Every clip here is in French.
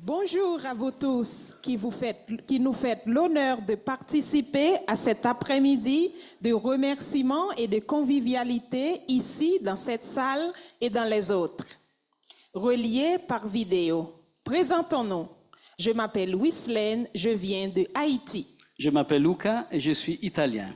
Bonjour à vous tous qui nous faites l'honneur de participer à cet après-midi de remerciements et de convivialité ici dans cette salle et dans les autres, reliés par vidéo. Présentons-nous. Je m'appelle Wislaine, je viens de Haïti. Je m'appelle Luca et je suis italien.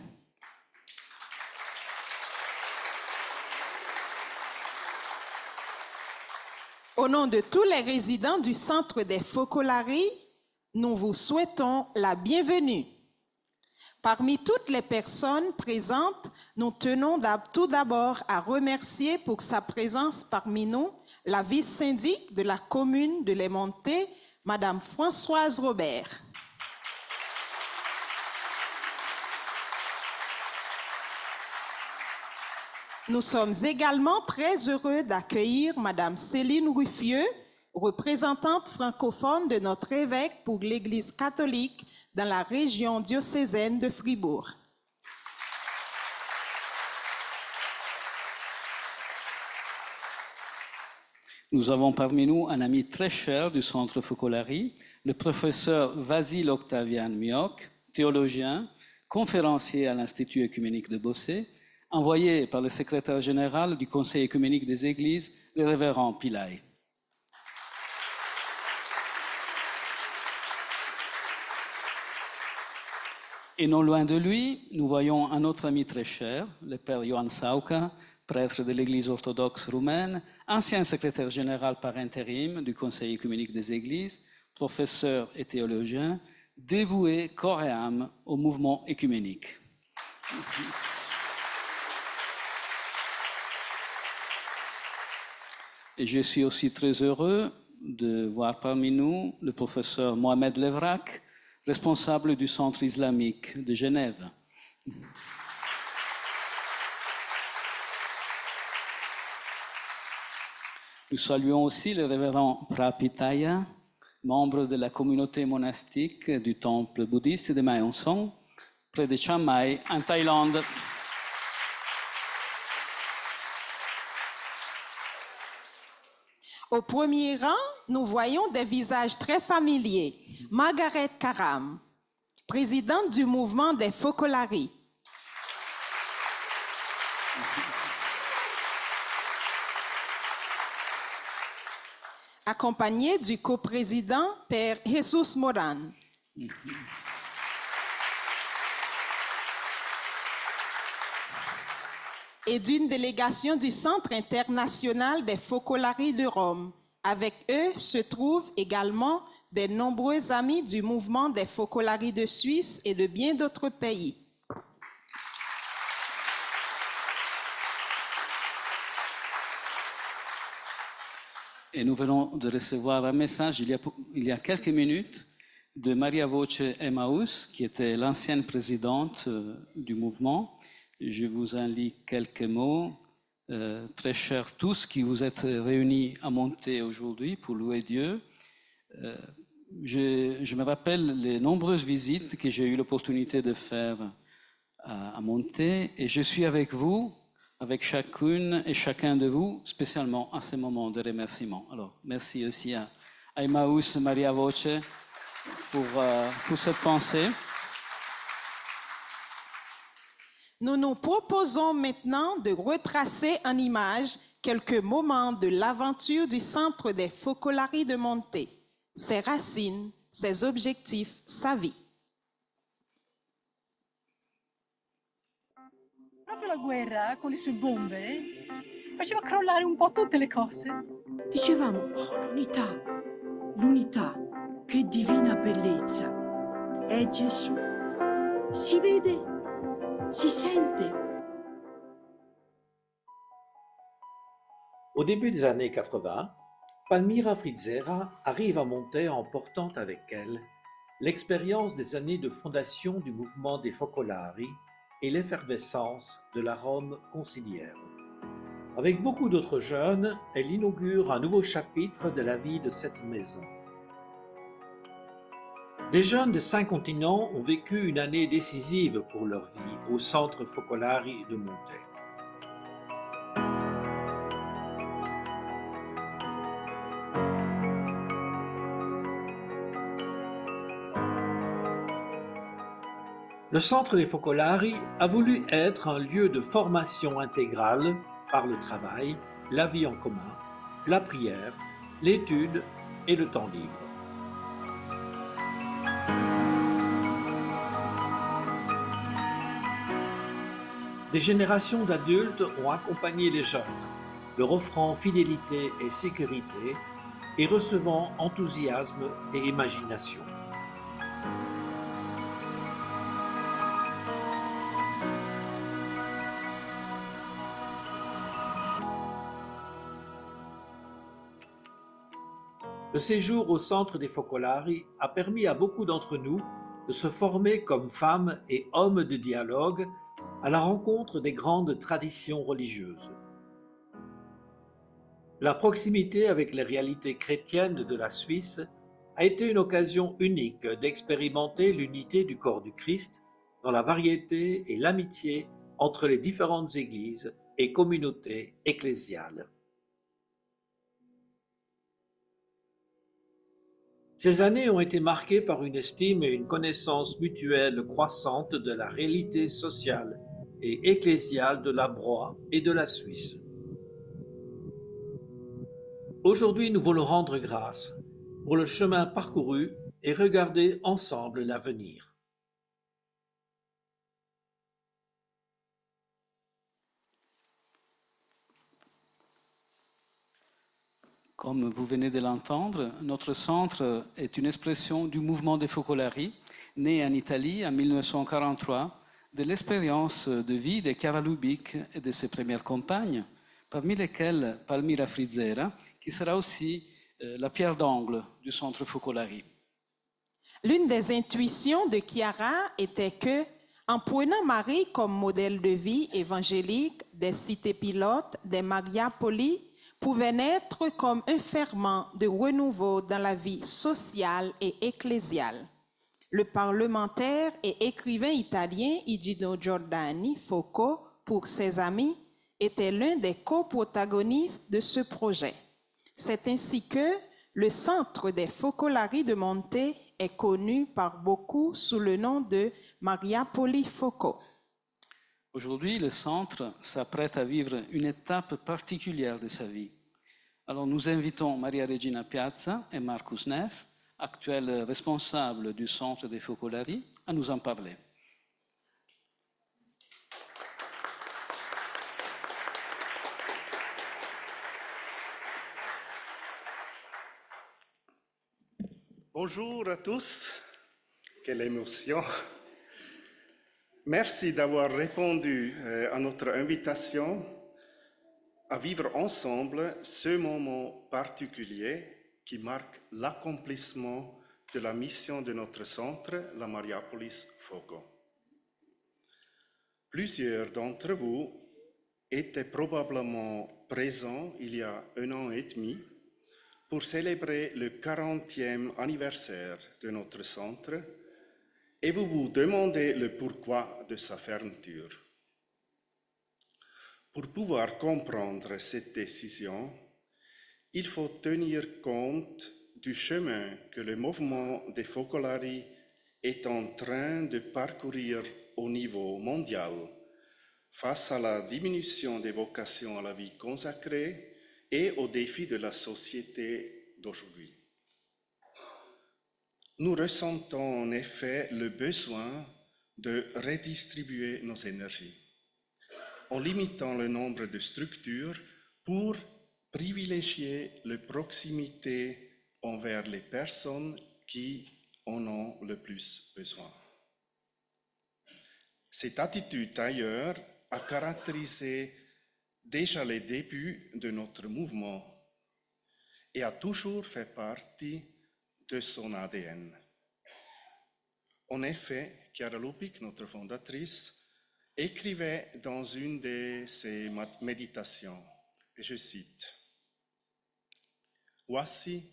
Au nom de tous les résidents du Centre des Focolari, nous vous souhaitons la bienvenue. Parmi toutes les personnes présentes, nous tenons tout d'abord à remercier pour sa présence parmi nous la vice-syndic de la commune de Les Montés, Madame Françoise Robert. Nous sommes également très heureux d'accueillir Madame Céline Ruffieux, représentante francophone de notre évêque pour l'Église catholique dans la région diocésaine de Fribourg. Nous avons parmi nous un ami très cher du Centre Focolari, le professeur Vasil Octavian Mioc, théologien, conférencier à l'Institut œcuménique de Bossé, envoyé par le secrétaire général du Conseil œcuménique des Églises, le révérend Pillay. Et non loin de lui, nous voyons un autre ami très cher, le père Ioan Sauca, prêtre de l'Église orthodoxe roumaine, ancien secrétaire général par intérim du Conseil œcuménique des Églises, professeur et théologien, dévoué corps et âme au mouvement œcuménique. Et je suis aussi très heureux de voir parmi nous le professeur Mohamed Levrak, responsable du Centre islamique de Genève. Nous saluons aussi le révérend Prapitaya, membre de la communauté monastique du temple bouddhiste de Mae Hong Son, près de Chiang Mai, en Thaïlande. Au premier rang, nous voyons des visages très familiers. Margaret Karam, présidente du mouvement des Focolari. Accompagnée du coprésident Père Jesus Moran. Et d'une délégation du Centre international des Focolari de Rome. Avec eux se trouvent également des nombreux amis du mouvement des Focolari de Suisse et de bien d'autres pays. Et nous venons de recevoir un message il y a quelques minutes de Maria Voce Emmaus, qui était l'ancienne présidente du mouvement. Je vous en lis quelques mots. Très chers tous qui vous êtes réunis à Monté aujourd'hui pour louer Dieu. Je me rappelle les nombreuses visites que j'ai eu l'opportunité de faire à Monté, et je suis avec vous, avec chacune et chacun de vous, spécialement à ce moment de remerciement. Alors, merci aussi à Emmaus Maria Voce pour cette pensée. Nous nous proposons maintenant de retracer en images quelques moments de l'aventure du Centre des Focolari de Monté, ses racines, ses objectifs, sa vie. Proprio la guerra, con le sue bombe, faceva crollare un po' tutte le cose. Dicevamo, oh, l'unità, che divina bellezza. È Gesù. Si vede, si sente. Au début des années 80, Palmira Fritzera arrive à Monté en portant avec elle l'expérience des années de fondation du mouvement des Focolari et l'effervescence de la Rome conciliaire. Avec beaucoup d'autres jeunes, elle inaugure un nouveau chapitre de la vie de cette maison. Des jeunes de 5 continents ont vécu une année décisive pour leur vie au Centre Focolari de Monté. Le Centre des Focolari a voulu être un lieu de formation intégrale par le travail, la vie en commun, la prière, l'étude et le temps libre. Des générations d'adultes ont accompagné les jeunes, leur offrant fidélité et sécurité et recevant enthousiasme et imagination. Le séjour au Centre des Focolari a permis à beaucoup d'entre nous de se former comme femmes et hommes de dialogue à la rencontre des grandes traditions religieuses. La proximité avec les réalités chrétiennes de la Suisse a été une occasion unique d'expérimenter l'unité du corps du Christ dans la variété et l'amitié entre les différentes églises et communautés ecclésiales. Ces années ont été marquées par une estime et une connaissance mutuelle croissante de la réalité sociale et ecclésiale de la Broye et de la Suisse. Aujourd'hui, nous voulons rendre grâce pour le chemin parcouru et regarder ensemble l'avenir. Comme vous venez de l'entendre, notre centre est une expression du mouvement des Focolari, né en Italie en 1943, de l'expérience de vie de Chiara Lubic et de ses premières compagnes, parmi lesquelles Palmira Frizzera, qui sera aussi la pierre d'angle du centre Focolari. L'une des intuitions de Chiara était que, en prenant Marie comme modèle de vie évangélique, des cités pilotes, des Mariapoli, pouvait naître comme un ferment de renouveau dans la vie sociale et ecclésiale. Le parlementaire et écrivain italien Igino Giordani Foco, pour ses amis, était l'un des coprotagonistes de ce projet. C'est ainsi que le Centre des Focolari de Monte est connu par beaucoup sous le nom de Mariapoli Foco. Aujourd'hui, le centre s'apprête à vivre une étape particulière de sa vie. Alors nous invitons Maria Regina Piazza et Marcus Neff, actuels responsables du centre des Focolari, à nous en parler. Bonjour à tous, quelle émotion. Merci d'avoir répondu à notre invitation à vivre ensemble ce moment particulier qui marque l'accomplissement de la mission de notre centre, la Mariapolis Foco. Plusieurs d'entre vous étaient probablement présents il y a 1 an et demi pour célébrer le 40e anniversaire de notre centre et vous vous demandez le pourquoi de sa fermeture. Pour pouvoir comprendre cette décision, il faut tenir compte du chemin que le mouvement des Focolari est en train de parcourir au niveau mondial face à la diminution des vocations à la vie consacrée et aux défis de la société d'aujourd'hui. Nous ressentons en effet le besoin de redistribuer nos énergies en limitant le nombre de structures pour privilégier la proximité envers les personnes qui en ont le plus besoin. Cette attitude d'ailleurs a caractérisé déjà les débuts de notre mouvement et a toujours fait partie de son ADN. En effet, Chiara Lubic, notre fondatrice, écrivait dans une de ses méditations, et je cite, « Voici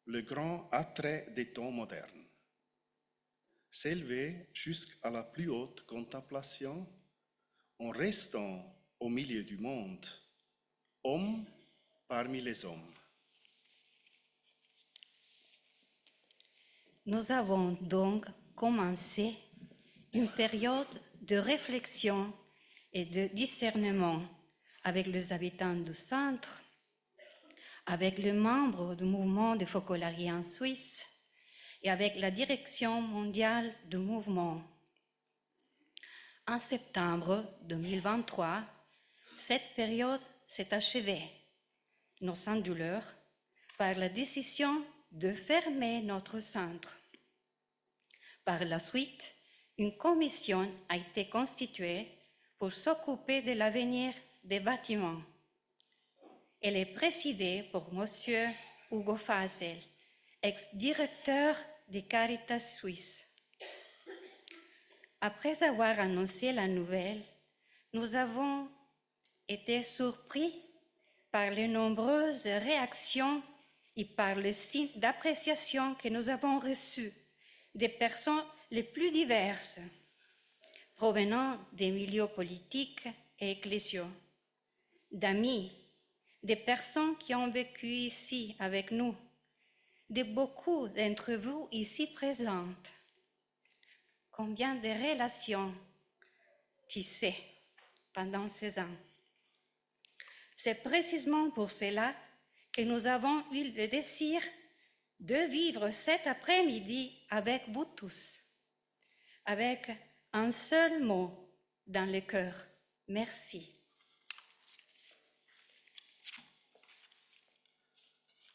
le grand attrait des temps modernes. S'élever jusqu'à la plus haute contemplation en restant au milieu du monde, homme parmi les hommes. » Nous avons donc commencé une période de réflexion et de discernement avec les habitants du centre, avec les membres du mouvement des focolari en Suisse et avec la direction mondiale du mouvement. En septembre 2023, cette période s'est achevée, non sans douleur, par la décision de fermer notre centre. Par la suite, une commission a été constituée pour s'occuper de l'avenir des bâtiments. Elle est présidée par M. Hugo Fasel, ex-directeur de Caritas Suisse. Après avoir annoncé la nouvelle, nous avons été surpris par les nombreuses réactions et par les signes d'appréciation que nous avons reçus des personnes les plus diverses, provenant des milieux politiques et ecclésiaux, d'amis, des personnes qui ont vécu ici avec nous, de beaucoup d'entre vous ici présentes. Combien de relations tissées pendant ces ans. C'est précisément pour cela que nous avons eu le désir de vivre cet après-midi avec vous tous, avec un seul mot dans le cœur, merci.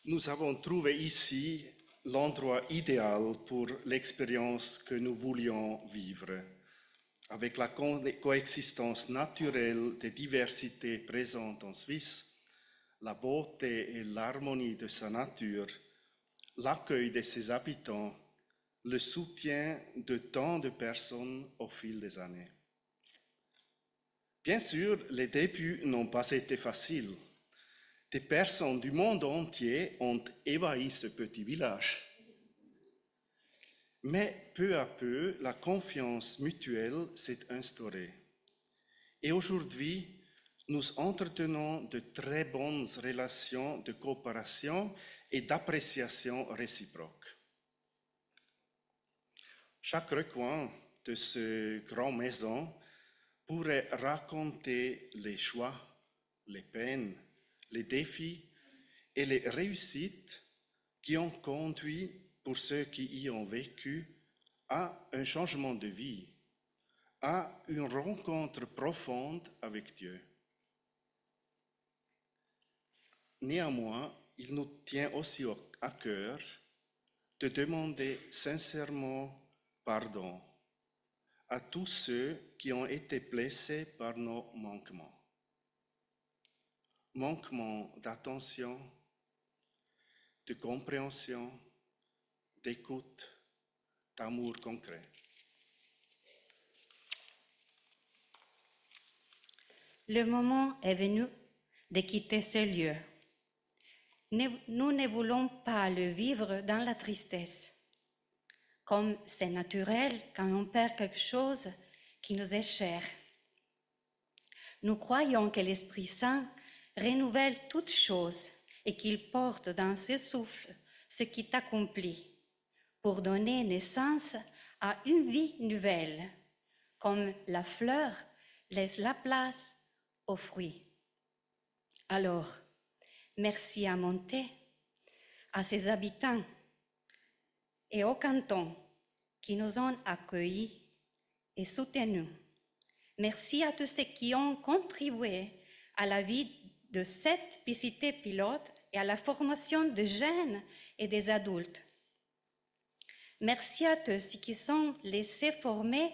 Nous avons trouvé ici l'endroit idéal pour l'expérience que nous voulions vivre, avec la coexistence naturelle des diversités présentes en Suisse, la beauté et l'harmonie de sa nature, l'accueil de ses habitants, le soutien de tant de personnes au fil des années. Bien sûr, les débuts n'ont pas été faciles. Des personnes du monde entier ont évahi ce petit village. Mais peu à peu, la confiance mutuelle s'est instaurée. Et aujourd'hui, nous entretenons de très bonnes relations de coopération et d'appréciation réciproque. Chaque recoin de ce grand maison pourrait raconter les choix, les peines, les défis et les réussites qui ont conduit, pour ceux qui y ont vécu, à un changement de vie, à une rencontre profonde avec Dieu. Néanmoins, il nous tient aussi à cœur de demander sincèrement pardon à tous ceux qui ont été blessés par nos manquements. Manquement d'attention, de compréhension, d'écoute, d'amour concret. Le moment est venu de quitter ce lieu. Nous ne voulons pas le vivre dans la tristesse, comme c'est naturel quand on perd quelque chose qui nous est cher. Nous croyons que l'Esprit Saint renouvelle toutes choses et qu'il porte dans ses souffles ce qui t'accomplit pour donner naissance à une vie nouvelle, comme la fleur laisse la place aux fruits. Alors, merci à Monté, à ses habitants et au canton qui nous ont accueillis et soutenus. Merci à tous ceux qui ont contribué à la vie de cette cité pilote et à la formation de jeunes et des adultes. Merci à tous ceux qui sont laissés former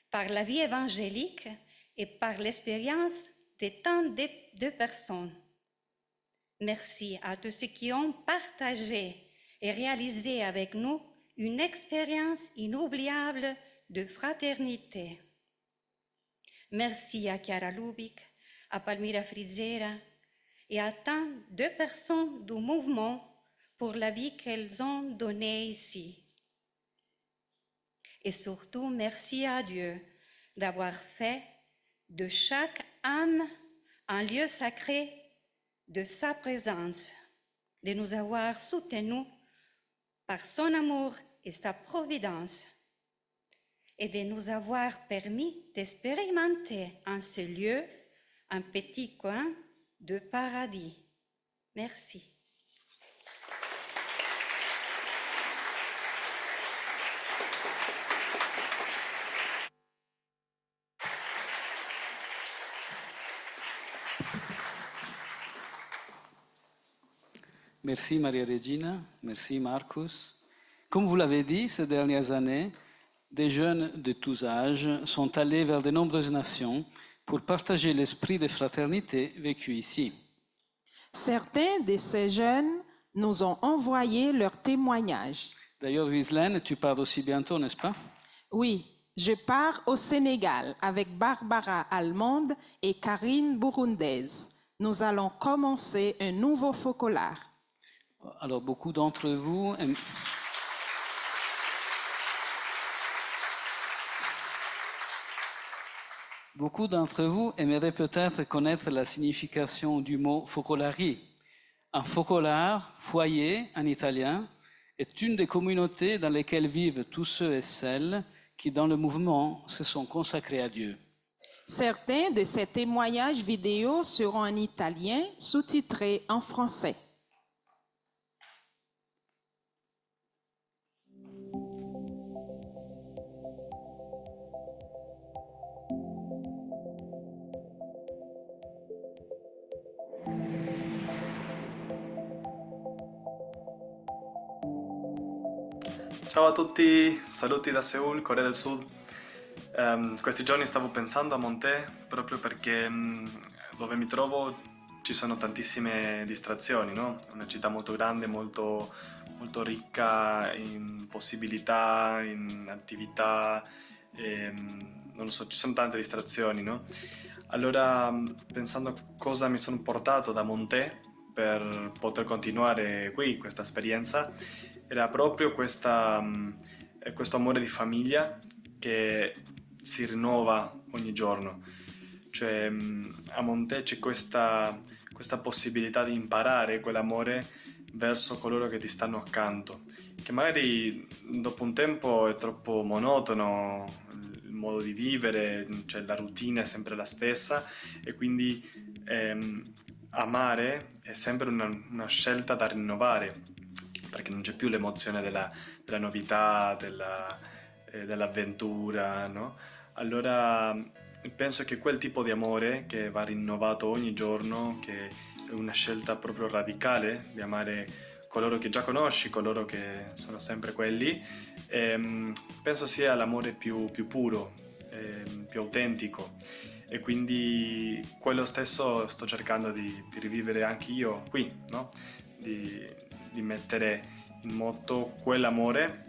par la vie évangélique et par l'expérience de tant de personnes. Merci à tous ceux qui ont partagé et réalisé avec nous une expérience inoubliable de fraternité. Merci à Chiara Lubic, à Palmira Frizzera et à tant de personnes du mouvement pour la vie qu'elles ont donnée ici. Et surtout, merci à Dieu d'avoir fait de chaque âme un lieu sacré de sa présence, de nous avoir soutenus par son amour et sa providence. et de nous avoir permis d'expérimenter en ce lieu un petit coin de paradis. Merci. Merci Maria Regina, merci Marcus. Comme vous l'avez dit, ces dernières années, des jeunes de tous âges sont allés vers de nombreuses nations pour partager l'esprit de fraternité vécu ici. Certains de ces jeunes nous ont envoyé leurs témoignages. D'ailleurs, Ghislaine, tu pars aussi bientôt, n'est-ce pas? Oui, je pars au Sénégal avec Barbara allemande et Karine burundaise. Nous allons commencer un nouveau focolare. Alors, beaucoup d'entre vous... Beaucoup d'entre vous aimeraient peut-être connaître la signification du mot focolari. Un focolare, foyer en italien, est une des communautés dans lesquelles vivent tous ceux et celles qui, dans le mouvement, se sont consacrés à Dieu. Certains de ces témoignages vidéo seront en italien, sous-titrés en français. Ciao a tutti, saluti da Seoul, Corea del Sud. Questi giorni stavo pensando a Monté proprio perché dove mi trovo ci sono tantissime distrazioni, no? È una città molto grande, molto ricca in possibilità, in attività, non lo so, ci sono tante distrazioni, no? Allora, pensando a cosa mi sono portato da Monté per poter continuare qui questa esperienza, era proprio questo amore di famiglia che si rinnova ogni giorno. Cioè a Monté c'è questa possibilità di imparare quell'amore verso coloro che ti stanno accanto, che magari dopo un tempo è troppo monotono il modo di vivere, cioè la routine è sempre la stessa e quindi amare è sempre una scelta da rinnovare, perché non c'è più l'emozione della novità, dell'avventura, no? Allora penso che quel tipo di amore che va rinnovato ogni giorno, che è una scelta proprio radicale di amare coloro che già conosci, coloro che sono sempre quelli, penso sia l'amore più puro, più autentico. E quindi quello stesso sto cercando di rivivere anche io qui, no? Di mettere in moto quell'amore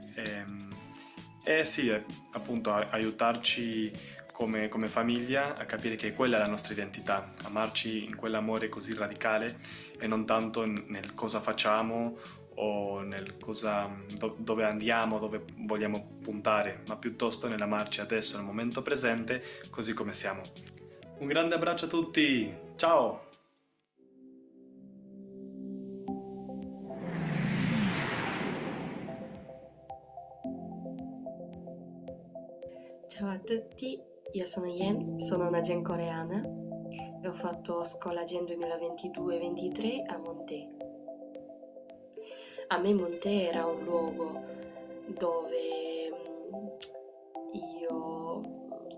e sì, appunto aiutarci come famiglia a capire che quella è la nostra identità, amarci in quell'amore così radicale e non tanto nel cosa facciamo o nel dove andiamo, dove vogliamo puntare, ma piuttosto nell'amarci adesso, nel momento presente, così come siamo. Un grande abbraccio a tutti, ciao! Ciao a tutti, io sono Yen, sono una Gen coreana e ho fatto scuola Gen 2022-23 a Monté. A me Monté era un luogo dove io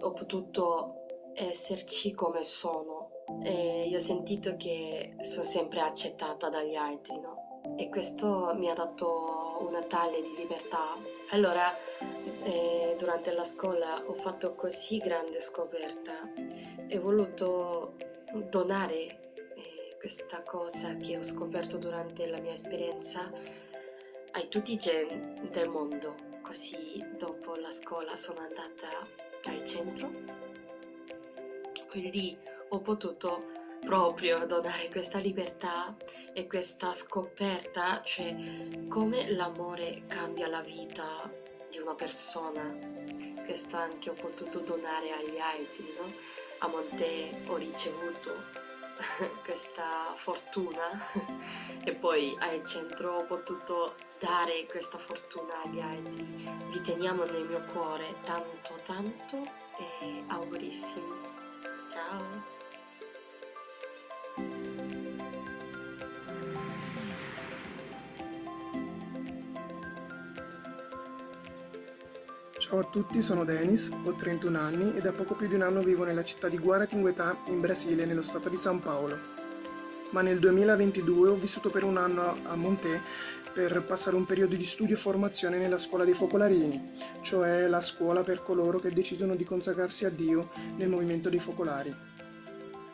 ho potuto esserci come sono e io ho sentito che sono sempre accettata dagli altri, no? E questo mi ha dato una taglia di libertà. Allora, durante la scuola ho fatto così grande scoperta e ho voluto donare questa cosa che ho scoperto durante la mia esperienza a tutti i gen del mondo. Così dopo la scuola sono andata al centro e lì ho potuto proprio donare questa libertà e questa scoperta, cioè come l'amore cambia la vita di una persona. Questo anche ho potuto donare agli altri, no? A Monté ho ricevuto questa fortuna e poi al centro ho potuto dare questa fortuna agli altri. Vi teniamo nel mio cuore tanto tanto e augurissimi. Ciao! Ciao a tutti, sono Denis, ho 31 anni e da poco più di un anno vivo nella città di Guaratinguetá in Brasile, nello stato di San Paolo. Ma nel 2022 ho vissuto per un anno a Monte per passare un periodo di studio e formazione nella scuola dei focolarini, cioè la scuola per coloro che decidono di consacrarsi a Dio nel movimento dei focolari.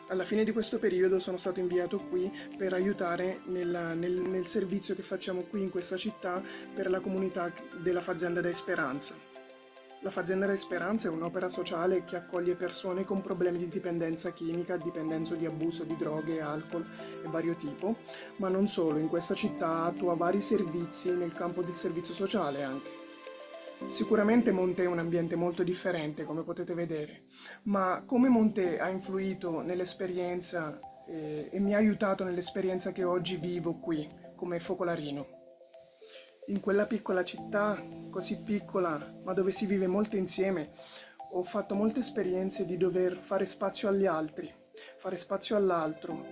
Alla fine di questo periodo sono stato inviato qui per aiutare nel servizio che facciamo qui in questa città per la comunità della Fazenda da Esperanza. La Fazenda da Esperanza è un'opera sociale che accoglie persone con problemi di dipendenza chimica, dipendenza di abuso di droghe, alcol e vario tipo, ma non solo, in questa città attua vari servizi nel campo del servizio sociale anche. Sicuramente Monte è un ambiente molto differente, come potete vedere, ma come Monte ha influito nell'esperienza e mi ha aiutato nell'esperienza che oggi vivo qui, come focolarino. In quella piccola città, così piccola, ma dove si vive molto insieme, ho fatto molte esperienze di dover fare spazio agli altri, fare spazio all'altro,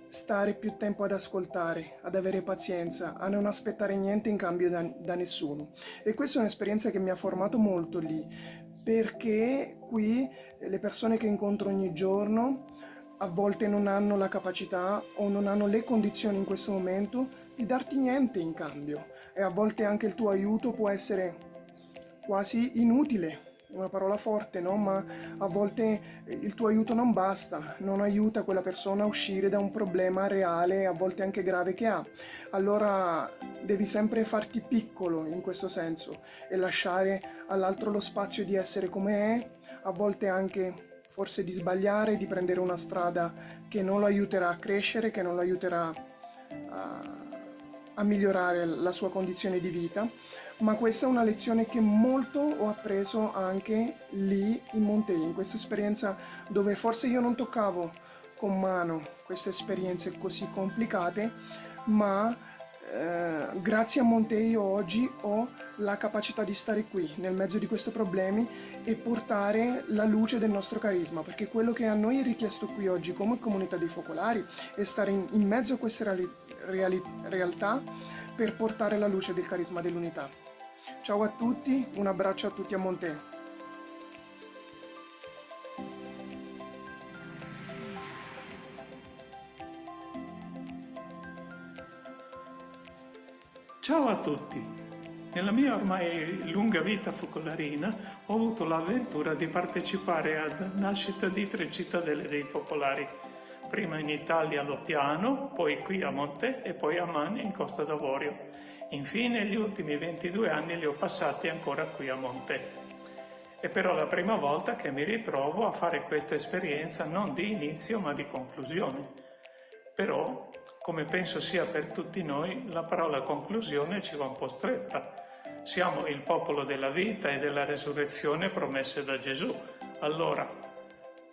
stare più tempo ad ascoltare, ad avere pazienza, a non aspettare niente in cambio da nessuno. E questa è un'esperienza che mi ha formato molto lì, perché qui le persone che incontro ogni giorno a volte non hanno la capacità o non hanno le condizioni in questo momento di darti niente in cambio, e a volte anche il tuo aiuto può essere quasi inutile, una parola forte, no? Ma a volte il tuo aiuto non basta, non aiuta quella persona a uscire da un problema reale, a volte anche grave che ha. Allora devi sempre farti piccolo in questo senso e lasciare all'altro lo spazio di essere come è, a volte anche forse di sbagliare, di prendere una strada che non lo aiuterà a crescere, che non lo aiuterà a migliorare la sua condizione di vita, ma questa è una lezione che molto ho appreso anche lì in Montei, in questa esperienza dove forse io non toccavo con mano queste esperienze così complicate, ma grazie a Montei oggi ho la capacità di stare qui nel mezzo di questi problemi e portare la luce del nostro carisma, perché quello che a noi è richiesto qui oggi come comunità dei focolari è stare in mezzo a queste realtà per portare la luce del carisma dell'unità. Ciao a tutti, un abbraccio a tutti a Montei. Ciao a tutti! Nella mia ormai lunga vita focolarina ho avuto l'avventura di partecipare alla nascita di 3 cittadelle dei focolari, prima in Italia a Loppiano, poi qui a Monte e poi a Mani in Costa d'Avorio. Infine gli ultimi 22 anni li ho passati ancora qui a Monte. È però la prima volta che mi ritrovo a fare questa esperienza non di inizio ma di conclusione. Però, come penso sia per tutti noi, la parola conclusione ci va un po' stretta. Siamo il popolo della vita e della resurrezione promesse da Gesù. Allora,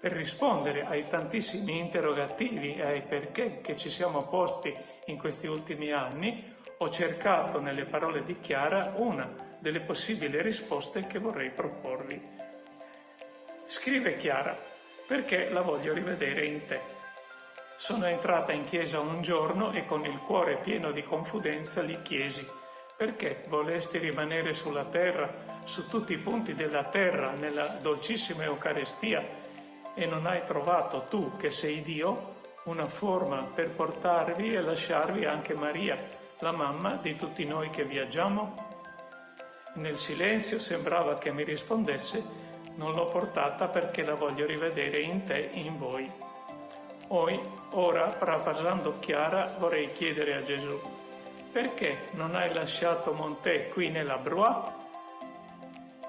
per rispondere ai tantissimi interrogativi e ai perché che ci siamo posti in questi ultimi anni, ho cercato nelle parole di Chiara una delle possibili risposte che vorrei proporvi. Scrive Chiara: perché la voglio rivedere in te. Sono entrata in chiesa un giorno e con il cuore pieno di confidenza gli chiesi: perché volesti rimanere sulla terra, su tutti i punti della terra, nella dolcissima Eucaristia, e non hai trovato tu, che sei Dio, una forma per portarvi e lasciarvi anche Maria, la mamma di tutti noi che viaggiamo? Nel silenzio sembrava che mi rispondesse: non l'ho portata perché la voglio rivedere in te e in voi. Ora, parafrasando Chiara, vorrei chiedere a Gesù: perché non hai lasciato Monte qui nella Broye?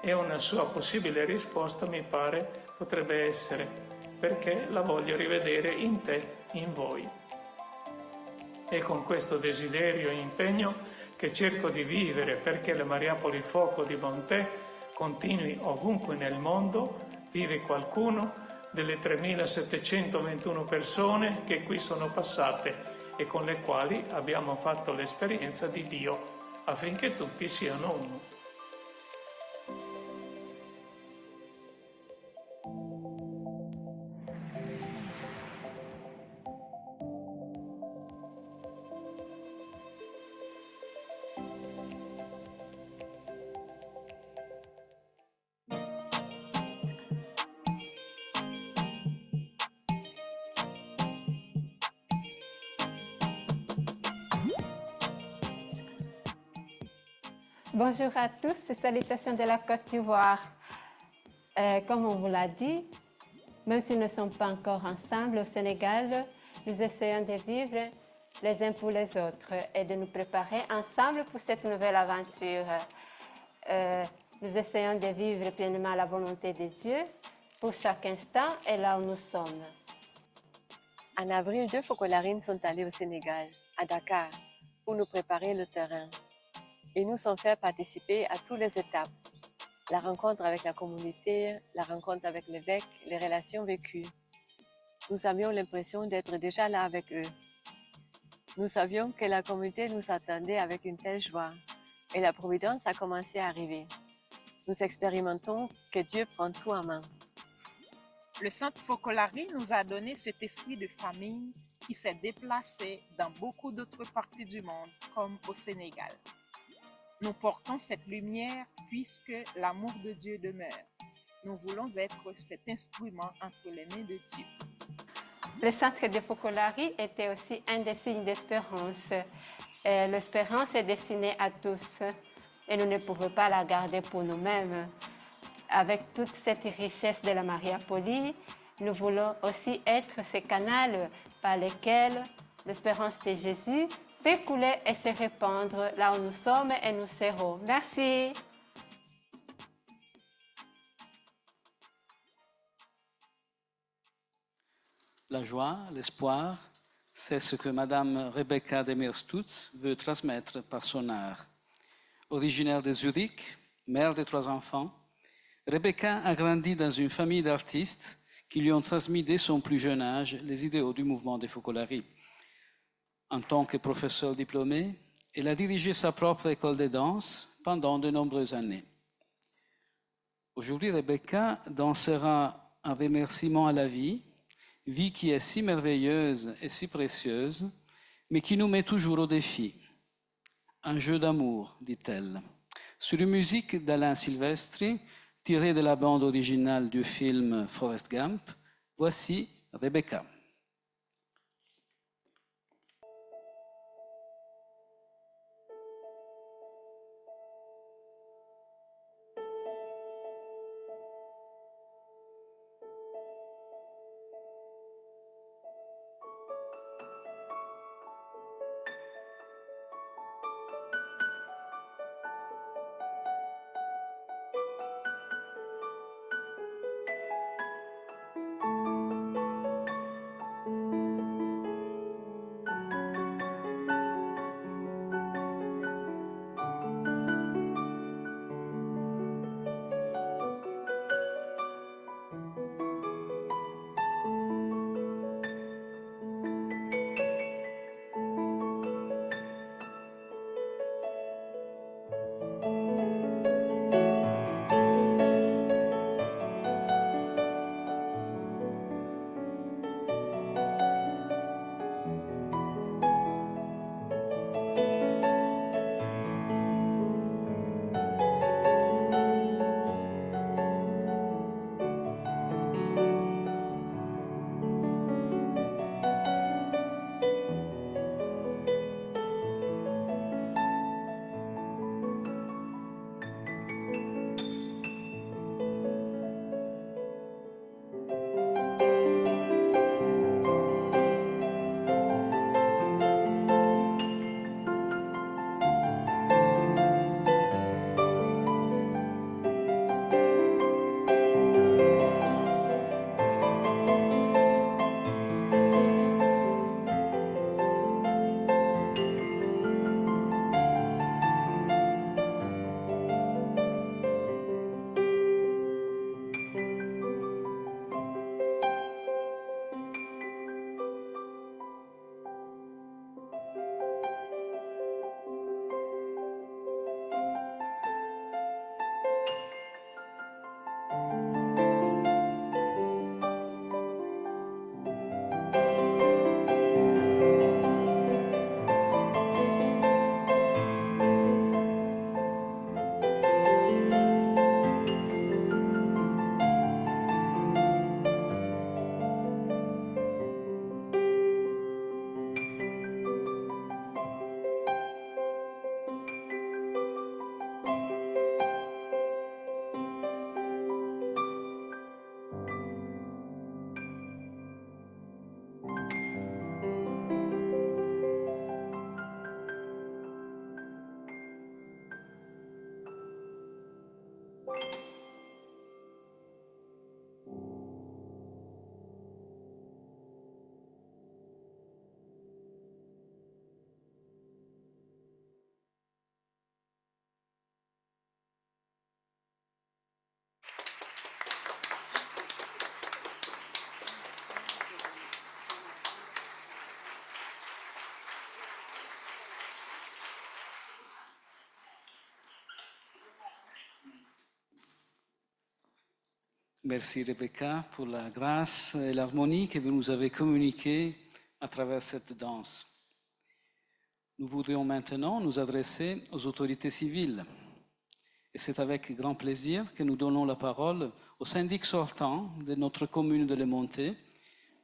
E una sua possibile risposta, mi pare, potrebbe essere: perché la voglio rivedere in te, in voi. È con questo desiderio e impegno che cerco di vivere perché la Mariapoli Foco di Monte continui ovunque nel mondo, vive qualcuno, delle 3.721 persone che qui sono passate e con le quali abbiamo fatto l'esperienza di Dio affinché tutti siano uno. Bonjour à tous et salutations de la Côte d'Ivoire. Comme on vous l'a dit, même si nous ne sommes pas encore ensemble au Sénégal, nous essayons de vivre les uns pour les autres et de nous préparer ensemble pour cette nouvelle aventure. Nous essayons de vivre pleinement la volonté de Dieu pour chaque instant et là où nous sommes. En avril, 2 focolarines sont allées au Sénégal, à Dakar, pour nous préparer le terrain. Ils nous ont fait participer à toutes les étapes. La rencontre avec la communauté, la rencontre avec l'évêque, les relations vécues. Nous avions l'impression d'être déjà là avec eux. Nous savions que la communauté nous attendait avec une telle joie et la providence a commencé à arriver. Nous expérimentons que Dieu prend tout en main. Le Centre Focolari nous a donné cet esprit de famille qui s'est déplacé dans beaucoup d'autres parties du monde, comme au Sénégal. Nous portons cette lumière puisque l'amour de Dieu demeure. Nous voulons être cet instrument entre les mains de Dieu. Le centre de Focolari était aussi un des signes d'espérance. L'espérance est destinée à tous et nous ne pouvons pas la garder pour nous-mêmes. Avec toute cette richesse de la Maria Poli, nous voulons aussi être ces canaux par lesquels l'espérance de Jésus peut couler et se répandre là où nous sommes et nous serons. Merci. La joie, l'espoir, c'est ce que Madame Rebecca Demir-Stutz veut transmettre par son art. Originaire de Zurich, mère de 3 enfants, Rebecca a grandi dans une famille d'artistes qui lui ont transmis dès son plus jeune âge les idéaux du mouvement des Focolari. En tant que professeure diplômée, elle a dirigé sa propre école de danse pendant de nombreuses années. Aujourd'hui, Rebecca dansera un remerciement à la vie qui est si merveilleuse et si précieuse, mais qui nous met toujours au défi. Un jeu d'amour, dit-elle. Sur une musique d'Alain Silvestri, tirée de la bande originale du film Forrest Gump, voici Rebecca. Merci Rebecca pour la grâce et l'harmonie que vous nous avez communiquées à travers cette danse. Nous voudrions maintenant nous adresser aux autorités civiles. Et c'est avec grand plaisir que nous donnons la parole au syndic sortant de notre commune de Le Montet,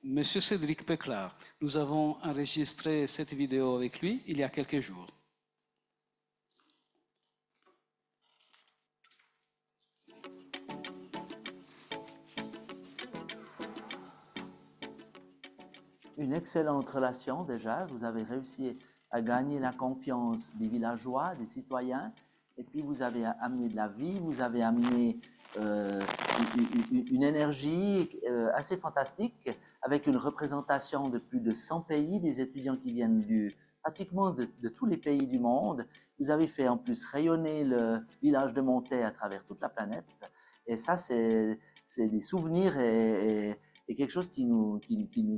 M. Cédric Péclard. Nous avons enregistré cette vidéo avec lui il y a quelques jours. Une excellente relation déjà, vous avez réussi à gagner la confiance des villageois, des citoyens, et puis vous avez amené de la vie, vous avez amené une énergie assez fantastique, avec une représentation de plus de 100 pays, des étudiants qui viennent pratiquement de tous les pays du monde. Vous avez fait en plus rayonner le village de Montet à travers toute la planète, et ça c'est des souvenirs et quelque chose qui nous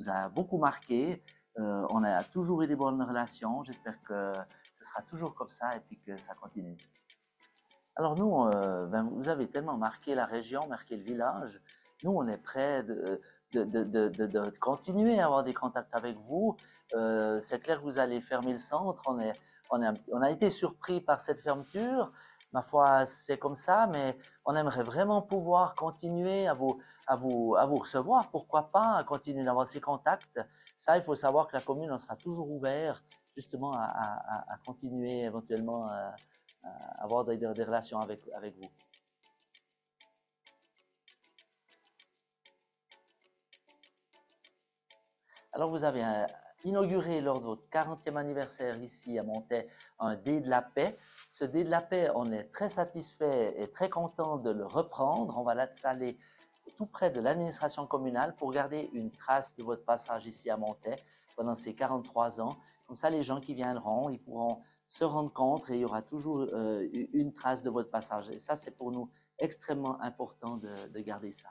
a beaucoup marqué. On a toujours eu des bonnes relations. J'espère que ce sera toujours comme ça et puis que ça continue. Alors nous, vous avez tellement marqué la région, marqué le village. Nous, on est prêts de continuer à avoir des contacts avec vous. C'est clair que vous allez fermer le centre. On a été surpris par cette fermeture. Ma foi, c'est comme ça, mais on aimerait vraiment pouvoir continuer à vous recevoir. Pourquoi pas continuer d'avoir ces contacts? Ça, il faut savoir que la commune en sera toujours ouverte justement à continuer éventuellement à avoir des relations avec vous. Alors, vous avez inauguré lors de votre 40e anniversaire ici à Montet un dé de la paix. Ce dé de la paix, on est très satisfait et très content de le reprendre. On va l'installer tout près de l'administration communale pour garder une trace de votre passage ici à Montet pendant ces 43 ans. Comme ça, les gens qui viendront, ils pourront se rendre compte et il y aura toujours une trace de votre passage. Et ça, c'est pour nous extrêmement important de garder ça.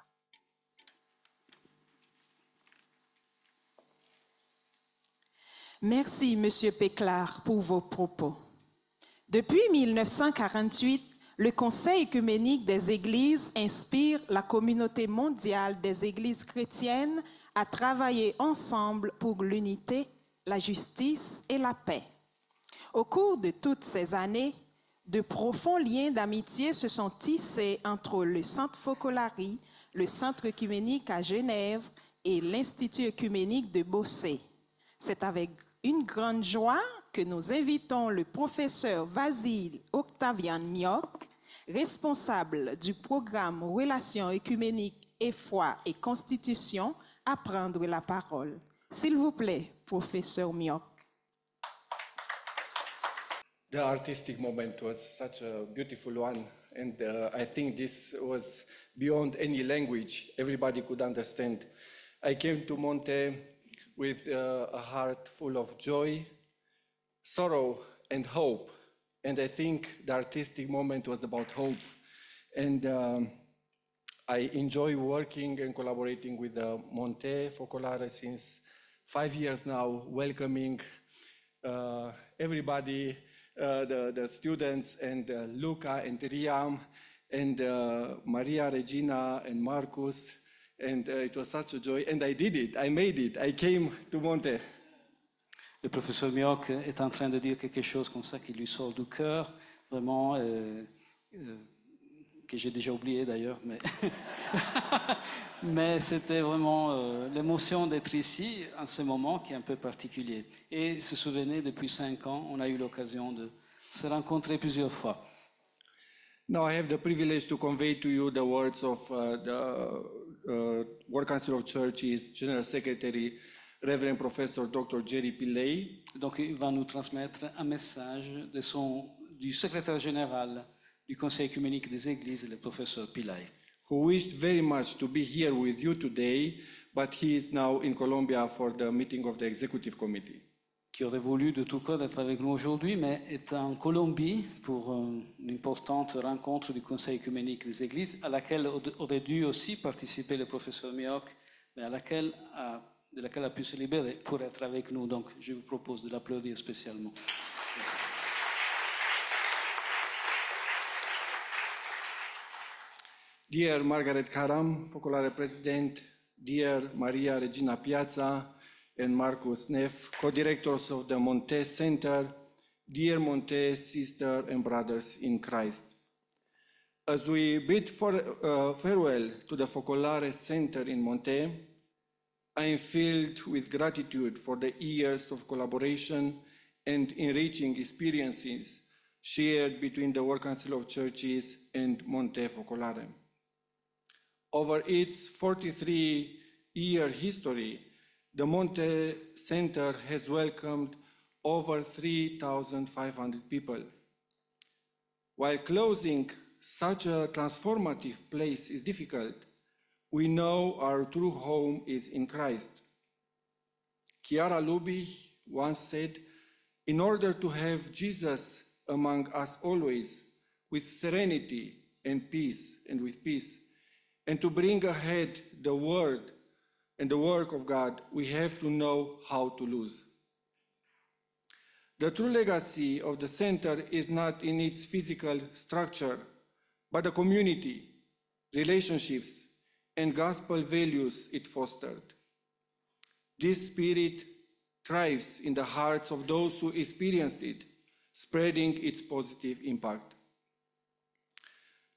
Merci, Monsieur Péclard, pour vos propos. Depuis 1948, le Conseil œcuménique des Églises inspire la communauté mondiale des Églises chrétiennes à travailler ensemble pour l'unité, la justice et la paix. Au cours de toutes ces années, de profonds liens d'amitié se sont tissés entre le Centre Focolari, le Centre œcuménique à Genève et l'Institut œcuménique de Bossé. C'est avec une grande joie que nous invitons le professeur Vasile Octavian Mioc, responsable du programme Relations œcuméniques et foi et constitution, à prendre la parole. S'il vous plaît, professeur Mioc. The artistic moment was such a beautiful one, and I think this was beyond any language everybody could understand. I came to Montet with a heart full of joy, sorrow, and hope. And I think the artistic moment was about hope. And I enjoy working and collaborating with Montet Focolare since 5 years now, welcoming everybody, the students, and Luca and Riam, and Maria, Regina, and Marcus. And it was such a joy. And I did it. I made it. I came to Montet. Le professeur Mioc est en train de dire quelque chose comme ça qui lui sort du cœur, vraiment, que j'ai déjà oublié d'ailleurs, mais, mais c'était vraiment l'émotion d'être ici en ce moment qui est un peu particulier. Et se souvenez, depuis 5 ans, on a eu l'occasion de se rencontrer plusieurs fois. Now I have the privilege to convey to you the words of the World Council of Churches General Secretary, Reverend Professor Dr. Jerry Pillay. Donc il va nous transmettre un message du secrétaire général du Conseil œcuménique des Églises, le professeur Pillay, who wished very much to be here with you today, but he is now in Colombia for the meeting of the Executive Committee. qui aurait voulu de tout cœur être avec nous aujourd'hui, mais est en Colombie pour une importante rencontre du Conseil œcuménique des Églises, à laquelle aurait dû aussi participer le professeur Mioch, mais de laquelle a pu se libérer pour être avec nous. Donc, je vous propose de l'applaudir spécialement. Dear Margaret Karam, Focolare President, dear Maria Regina Piazza, and Marcus Neff, co-directors of the Monte Center, dear Monte sisters and brothers in Christ. As we bid farewell to the Focolare Center in Monte, I am filled with gratitude for the years of collaboration and enriching experiences shared between the World Council of Churches and Monte Focolare. Over its 43-year history, the Monte Center has welcomed over 3,500 people. While closing such a transformative place is difficult, we know our true home is in Christ. Chiara Lubich once said, "In order to have Jesus among us always, with serenity and with peace, and to bring ahead the word and the work of God, we have to know how to lose." The true legacy of the center is not in its physical structure, but the community, relationships, and gospel values it fostered. This spirit thrives in the hearts of those who experienced it, spreading its positive impact.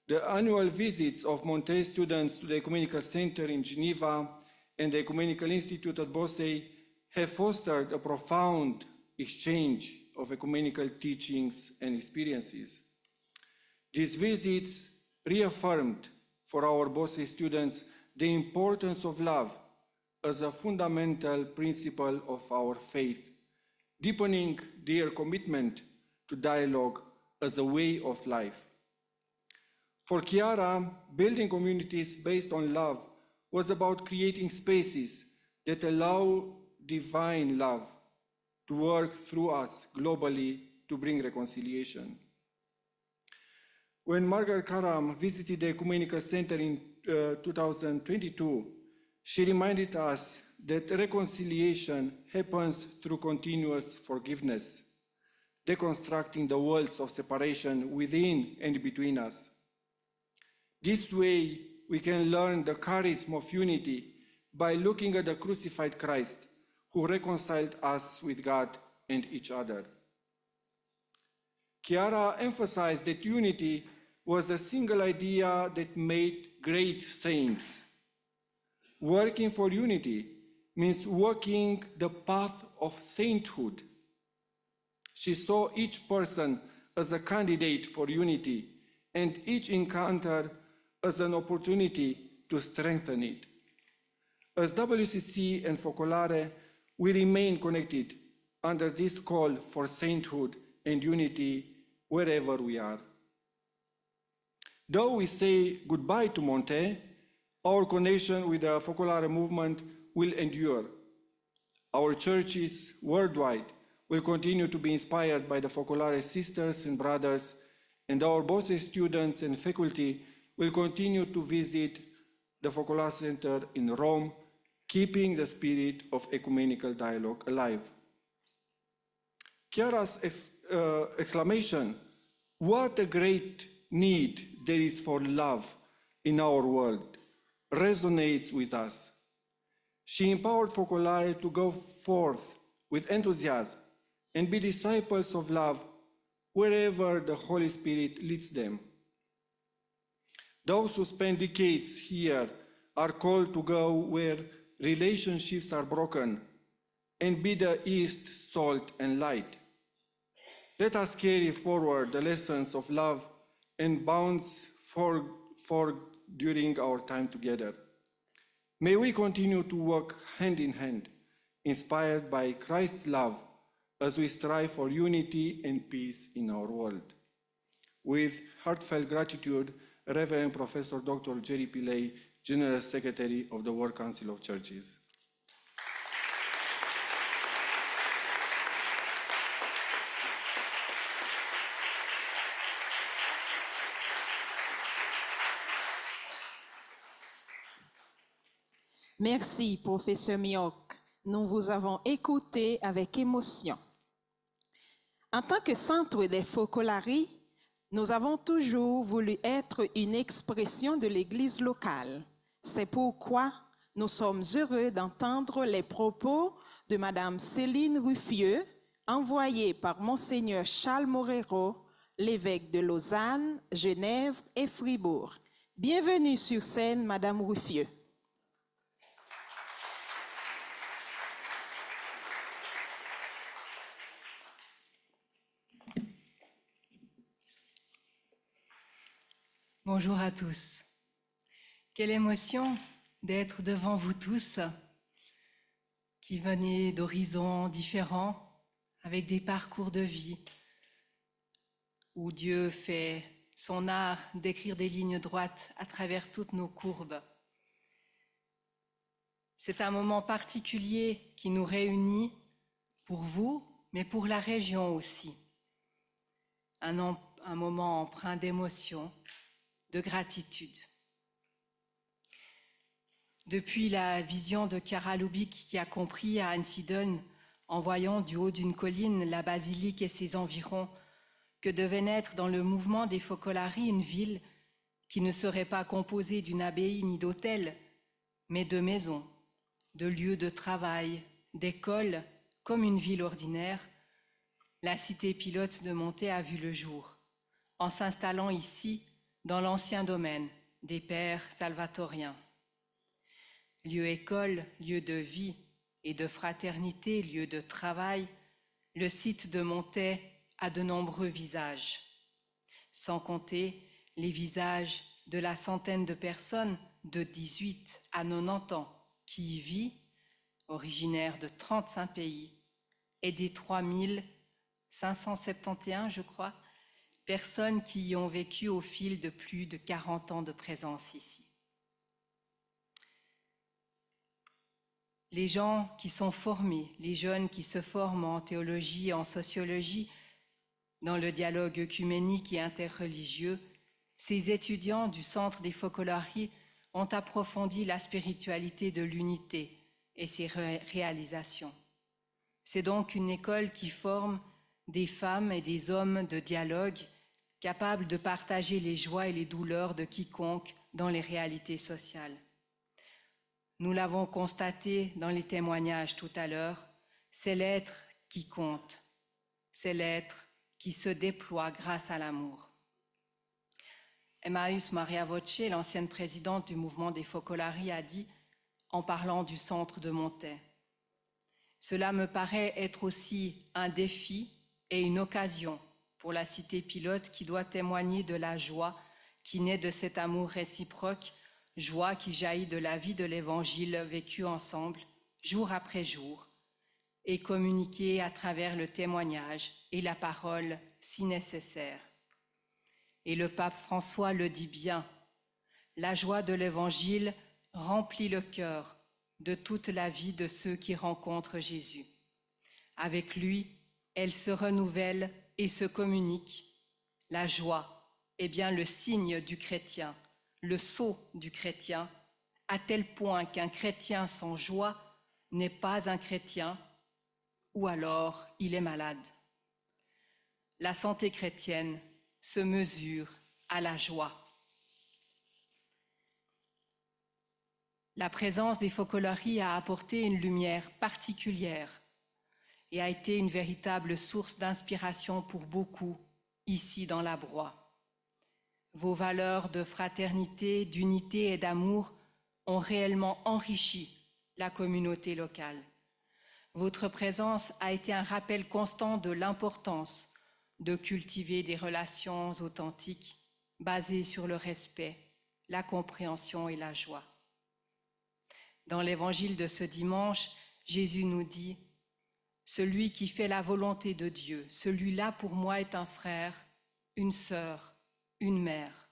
The annual visits of Monte students to the Ecumenical Center in Geneva and the Ecumenical Institute at Bossey have fostered a profound exchange of ecumenical teachings and experiences. These visits reaffirmed for our Bossey students the importance of love as a fundamental principle of our faith, deepening their commitment to dialogue as a way of life. For Chiara, building communities based on love was about creating spaces that allow divine love to work through us globally to bring reconciliation. When Margaret Karam visited the Ecumenical Center in 2022, she reminded us that reconciliation happens through continuous forgiveness, deconstructing the walls of separation within and between us. This way, we can learn the charism of unity by looking at the crucified Christ, who reconciled us with God and each other. Chiara emphasized that unity was a single idea that made great saints. Working for unity means walking the path of sainthood. She saw each person as a candidate for unity and each encounter as an opportunity to strengthen it. As WCC and Focolare, we remain connected under this call for sainthood and unity wherever we are. Though we say goodbye to Monte, our connection with the Focolare movement will endure. Our churches worldwide will continue to be inspired by the Focolare sisters and brothers, and our Bossey students and faculty will continue to visit the Focolare Center in Rome, keeping the spirit of ecumenical dialogue alive. Chiara's exclamation, "What a great need there is for love in our world," resonates with us. She empowered Focolare to go forth with enthusiasm and be disciples of love wherever the Holy Spirit leads them. Those who spend decades here are called to go where relationships are broken and be the East salt and light. Let us carry forward the lessons of love and bonds for during our time together. May we continue to walk hand in hand, inspired by Christ's love, as we strive for unity and peace in our world. With heartfelt gratitude, Reverend Professor Dr. Jerry Pillay, General Secretary of the World Council of Churches. Merci, professeur Miok. Nous vous avons écouté avec émotion. En tant que centre des Focolari, nous avons toujours voulu être une expression de l'Église locale. C'est pourquoi nous sommes heureux d'entendre les propos de Madame Céline Ruffieux, envoyée par Monseigneur Charles Morero, l'évêque de Lausanne, Genève et Fribourg. Bienvenue sur scène, Madame Ruffieux. Bonjour à tous. Quelle émotion d'être devant vous tous qui venez d'horizons différents avec des parcours de vie où Dieu fait son art d'écrire des lignes droites à travers toutes nos courbes. C'est un moment particulier qui nous réunit pour vous, mais pour la région aussi. Un moment empreint d'émotion, de gratitude. Depuis la vision de Chiara Lubich qui a compris à Einsiedeln, en voyant du haut d'une colline la basilique et ses environs, que devait naître dans le mouvement des Focolari une ville qui ne serait pas composée d'une abbaye ni d'hôtels, mais de maisons, de lieux de travail, d'écoles, comme une ville ordinaire, la cité pilote de Montet a vu le jour, en s'installant ici dans l'ancien domaine des pères salvatoriens. Lieu école, lieu de vie et de fraternité, lieu de travail, le site de Montet a de nombreux visages, sans compter les visages de la centaine de personnes de 18 à 90 ans qui y vit, originaires de 35 pays, et des 3571, je crois, personnes qui y ont vécu au fil de plus de 40 ans de présence ici. Les gens qui sont formés, les jeunes qui se forment en théologie et en sociologie, dans le dialogue œcuménique et interreligieux, ces étudiants du Centre des Focolari ont approfondi la spiritualité de l'unité et ses réalisations. C'est donc une école qui forme des femmes et des hommes de dialogue capables de partager les joies et les douleurs de quiconque dans les réalités sociales. Nous l'avons constaté dans les témoignages tout à l'heure, c'est l'être qui compte, c'est l'être qui se déploie grâce à l'amour. Emmaüs Maria Voce, l'ancienne présidente du mouvement des Focolari, a dit, en parlant du centre de Montet, « Cela me paraît être aussi un défi et une occasion pour la cité pilote qui doit témoigner de la joie qui naît de cet amour réciproque, joie qui jaillit de la vie de l'Évangile vécue ensemble, jour après jour, et communiquée à travers le témoignage et la parole si nécessaire. Et le pape François le dit bien, la joie de l'Évangile remplit le cœur de toute la vie de ceux qui rencontrent Jésus. Avec lui, elle se renouvelle et se communique. La joie est bien le signe du chrétien, le sceau du chrétien, à tel point qu'un chrétien sans joie n'est pas un chrétien, ou alors il est malade. La santé chrétienne se mesure à la joie. La présence des Focolari a apporté une lumière particulière et a été une véritable source d'inspiration pour beaucoup ici dans la Broye. Vos valeurs de fraternité, d'unité et d'amour ont réellement enrichi la communauté locale. Votre présence a été un rappel constant de l'importance de cultiver des relations authentiques basées sur le respect, la compréhension et la joie. Dans l'évangile de ce dimanche, Jésus nous dit « Celui qui fait la volonté de Dieu, celui-là pour moi est un frère, une sœur, une mère.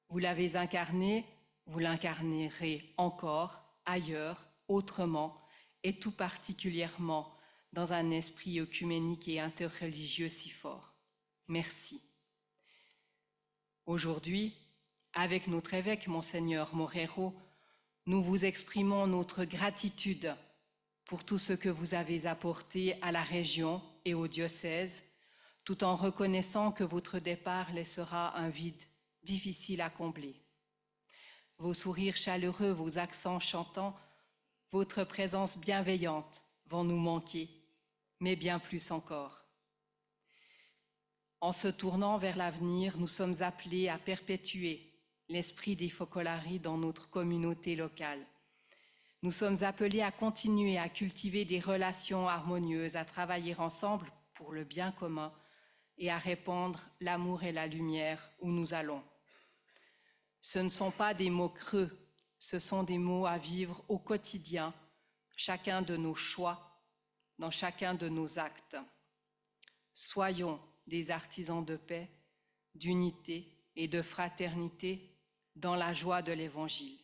Vous l'avez incarné, vous l'incarnerez encore, ailleurs, autrement, et tout particulièrement dans un esprit œcuménique et interreligieux si fort. Merci. Aujourd'hui, avec notre évêque, Monseigneur Morero, nous vous exprimons notre gratitude pour tout ce que vous avez apporté à la région et au diocèse, tout en reconnaissant que votre départ laissera un vide difficile à combler. Vos sourires chaleureux, vos accents chantants, votre présence bienveillante vont nous manquer, mais bien plus encore. En se tournant vers l'avenir, nous sommes appelés à perpétuer l'esprit des Focolari dans notre communauté locale. Nous sommes appelés à continuer à cultiver des relations harmonieuses, à travailler ensemble pour le bien commun et à répandre l'amour et la lumière où nous allons. Ce ne sont pas des mots creux, ce sont des mots à vivre au quotidien, chacun de nos choix, dans chacun de nos actes. Soyons des artisans de paix, d'unité et de fraternité dans la joie de l'Évangile.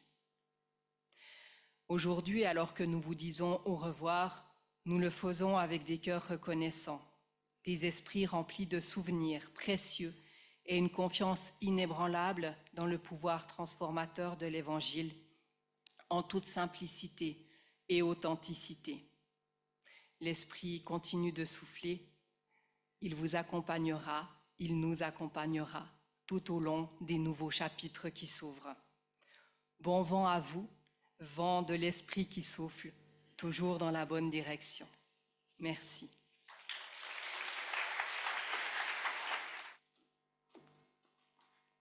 Aujourd'hui, alors que nous vous disons au revoir, nous le faisons avec des cœurs reconnaissants, des esprits remplis de souvenirs précieux et une confiance inébranlable dans le pouvoir transformateur de l'Évangile, en toute simplicité et authenticité. L'Esprit continue de souffler, il vous accompagnera, il nous accompagnera tout au long des nouveaux chapitres qui s'ouvrent. Bon vent à vous, vent de l'Esprit qui souffle, toujours dans la bonne direction. Merci.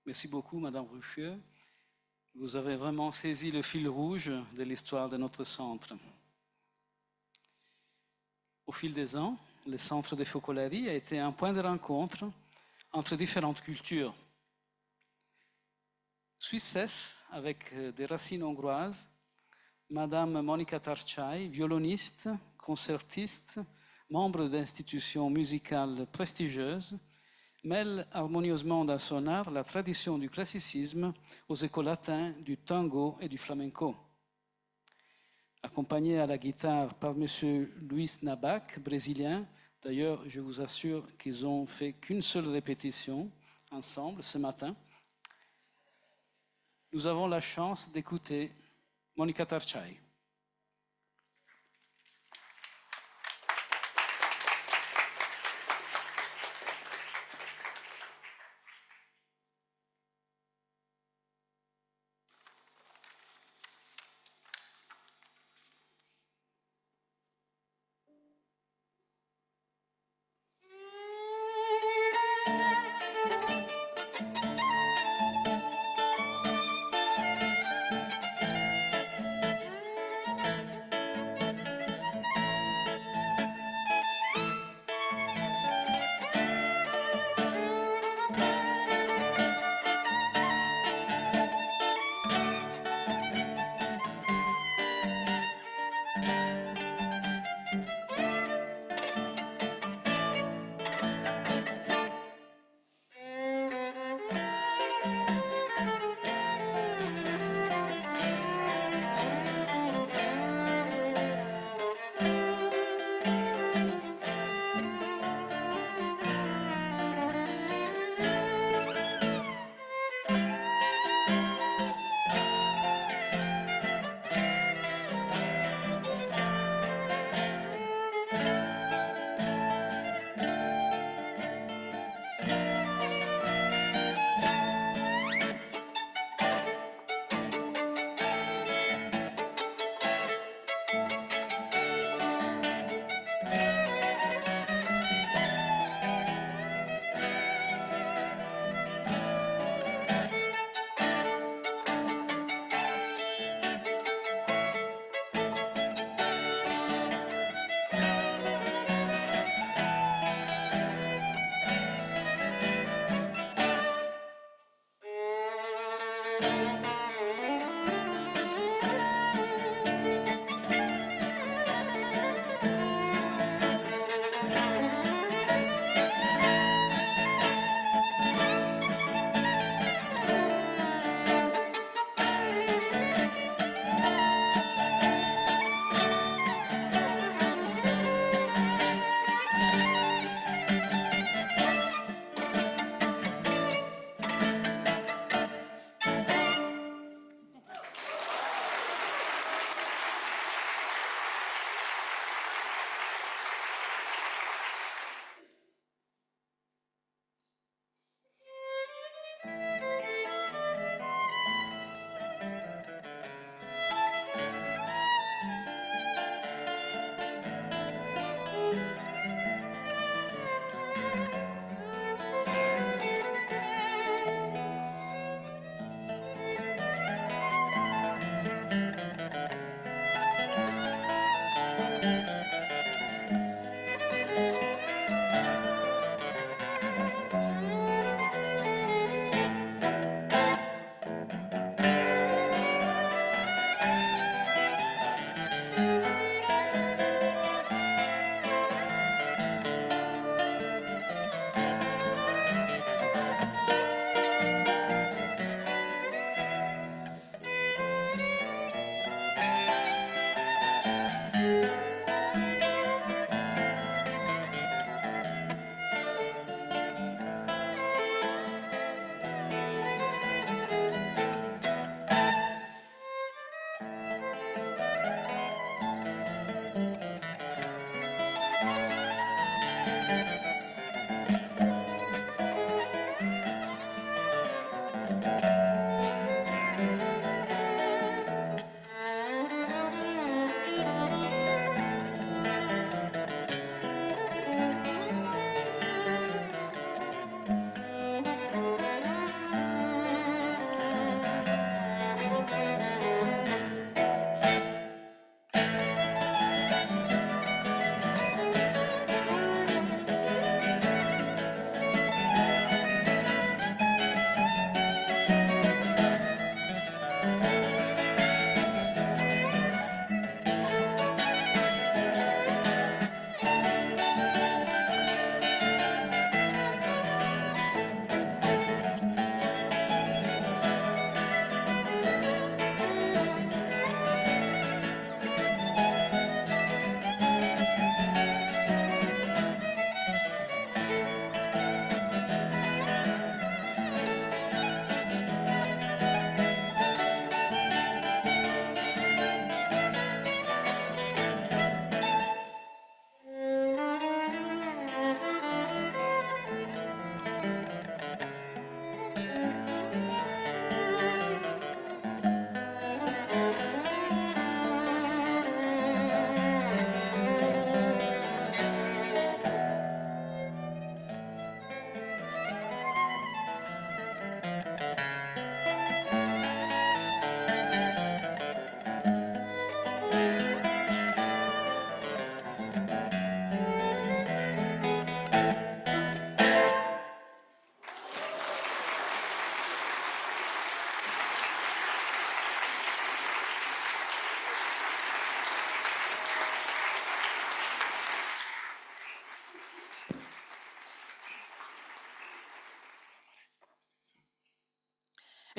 Merci beaucoup, Madame Ruffieux. Vous avez vraiment saisi le fil rouge de l'histoire de notre centre. Au fil des ans, le centre des Focolari a été un point de rencontre entre différentes cultures. Suissesse, avec des racines hongroises, Madame Monica Tarchai, violoniste, concertiste, membre d'institutions musicales prestigieuses, mêle harmonieusement dans son art la tradition du classicisme aux échos latins du tango et du flamenco. Accompagné à la guitare par M. Luis Nabac, brésilien, d'ailleurs je vous assure qu'ils n'ont fait qu'une seule répétition ensemble ce matin, nous avons la chance d'écouter Monica Tarchai.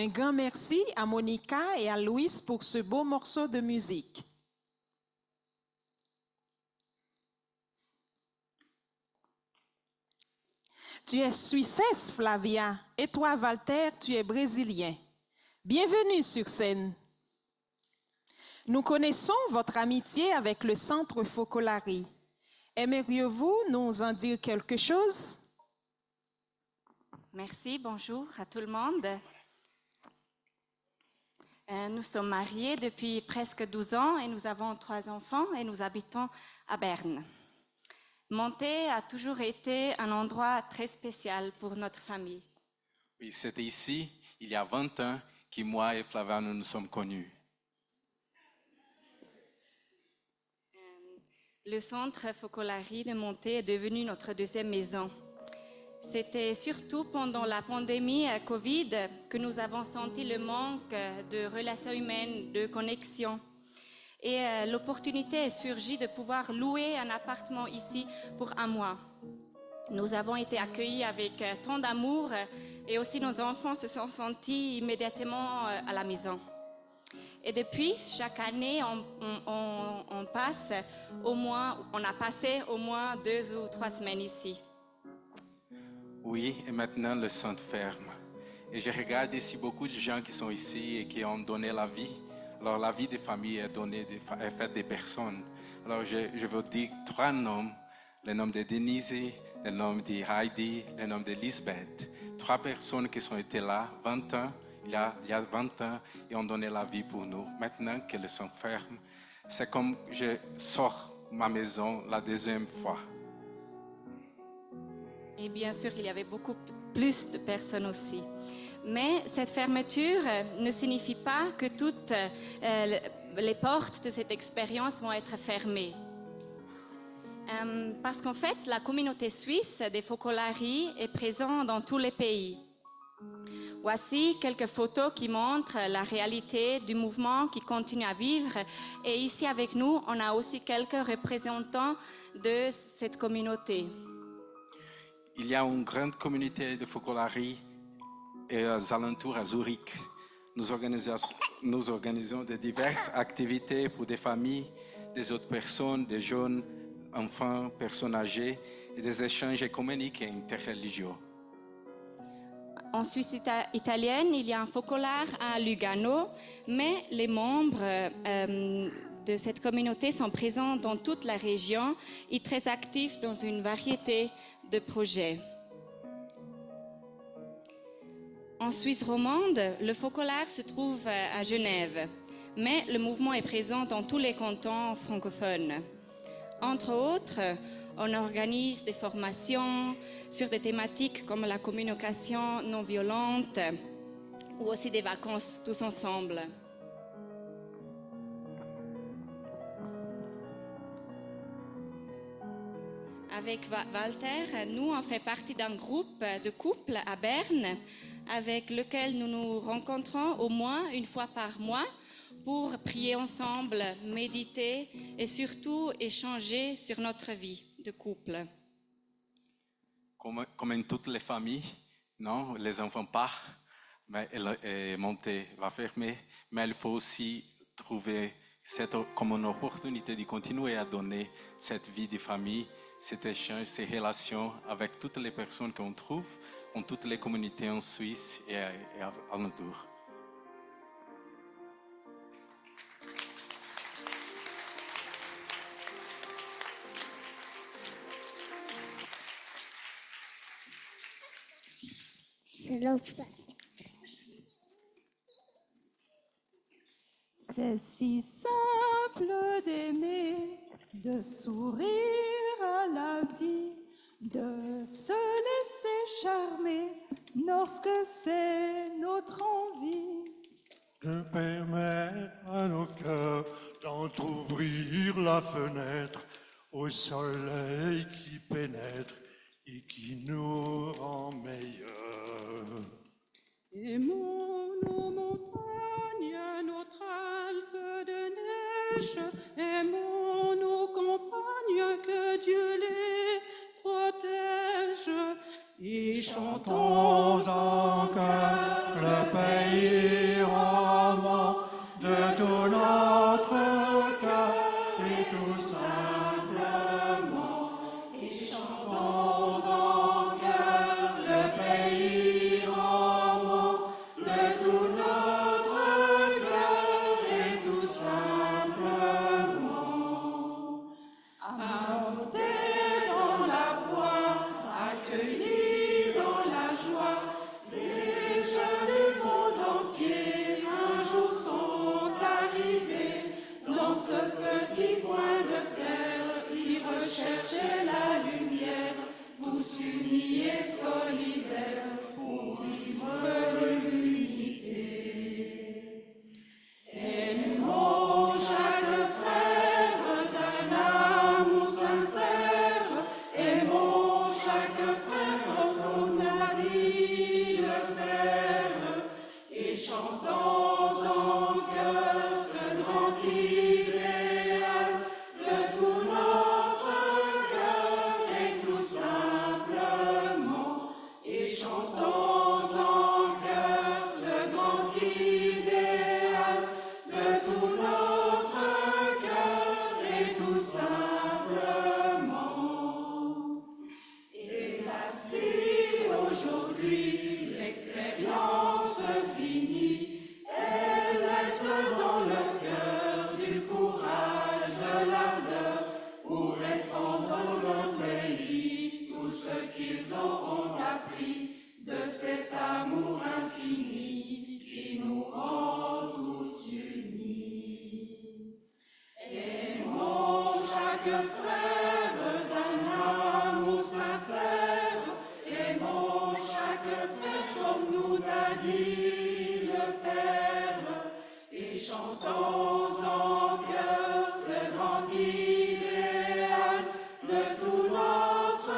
Un grand merci à Monica et à Louis pour ce beau morceau de musique. Tu es suissesse, Flavia, et toi, Walter, tu es brésilien. Bienvenue sur scène. Nous connaissons votre amitié avec le Centre Focolari. Aimeriez-vous nous en dire quelque chose? Merci, bonjour à tout le monde. Nous sommes mariés depuis presque 12 ans et nous avons 3 enfants et nous habitons à Berne. Monté a toujours été un endroit très spécial pour notre famille. Oui, c'était ici, il y a 20 ans, que moi et Flavia nous sommes connus. Le centre Focolari de Monté est devenu notre deuxième maison. C'était surtout pendant la pandémie Covid que nous avons senti le manque de relations humaines, de connexion. Et l'opportunité est surgie de pouvoir louer un appartement ici pour un mois. Nous avons été accueillis avec tant d'amour et aussi nos enfants se sont sentis immédiatement à la maison. Et depuis, chaque année, on a passé au moins 2 ou 3 semaines ici. Oui, et maintenant le centre ferme. Et je regarde ici beaucoup de gens qui sont ici et qui ont donné la vie. Alors la vie des familles est faite des personnes. Alors je veux dire 3 noms. Le nom de Denise, le nom de Heidi, le nom de Lisbeth. 3 personnes qui ont été là 20 ans, il y a 20 ans et ont donné la vie pour nous. Maintenant que le centre ferme, c'est comme je sors ma maison la deuxième fois. Et bien sûr, il y avait beaucoup plus de personnes aussi. Mais cette fermeture ne signifie pas que toutes les portes de cette expérience vont être fermées. Parce qu'en fait, la communauté suisse des Focolari est présente dans tous les pays. Voici quelques photos qui montrent la réalité du mouvement qui continue à vivre. Et ici avec nous, on a aussi quelques représentants de cette communauté. Il y a une grande communauté de Focolari et aux alentours à Zurich. Nous organisons de diverses activités pour des familles, des autres personnes, des jeunes, enfants, personnes âgées et des échanges écuméniques et interreligieux. En Suisse italienne, il y a un focolare à Lugano, mais les membres de cette communauté sont présents dans toute la région et très actifs dans une variété de projets. En Suisse romande, le focolare se trouve à Genève, mais le mouvement est présent dans tous les cantons francophones. Entre autres, on organise des formations sur des thématiques comme la communication non violente ou aussi des vacances tous ensemble. Avec Walter, nous, on fait partie d'un groupe de couples à Berne avec lequel nous nous rencontrons au moins une fois par mois pour prier ensemble, méditer et surtout échanger sur notre vie de couple. Comme in toutes les familles, non, les enfants partent, mais Monté va fermer, mais il faut aussi trouver comme une opportunité de continuer à donner cette vie de famille, cet échange, ces relations avec toutes les personnes qu'on trouve, dans toutes les communautés en Suisse et alentour. C'est si simple d'aimer, de sourire à la vie, de se laisser charmer lorsque c'est notre envie. De permettre à nos cœurs d'entrouvrir la fenêtre au soleil qui pénètre et qui nous rend meilleurs. Aimons nos montagnes, notre Alpe de neige, aimons nos campagnes, que Dieu les protège, et chantons en chœur le pays petit coin de terre, ils recherchaient la lumière, tous unis et solidaires pour vivre l'unité. Aimons chaque frère d'un amour sincère, aimons chaque frère comme nous a dit le Père, et chantons en chœur ce grand idéal de tout notre cœur et tout simplement, et chantons en chœur ce grand idéal de tout notre cœur et tout simplement. Et là, si aujourd'hui l'expérience finie, elle laisse dans leur cœur du courage, de l'ardeur pour répandre dans leur pays tout ce qu'ils auront appris de cet amour infini qui nous rend tous unis. Aimons chaque frère d'un amour sincère, aimons chaque frère comme nous a dit le Père, et chantons en chœur ce grand idéal de tout notre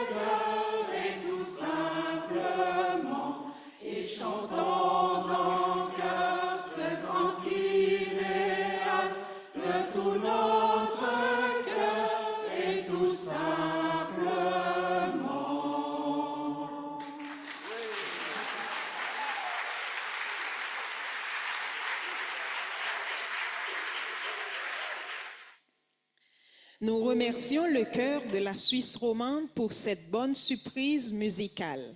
cœur et tout simplement, et chantons en chœur ce grand idéal de tout notre cœur et tout simplement. Nous remercions le chœur de la Suisse romande pour cette bonne surprise musicale.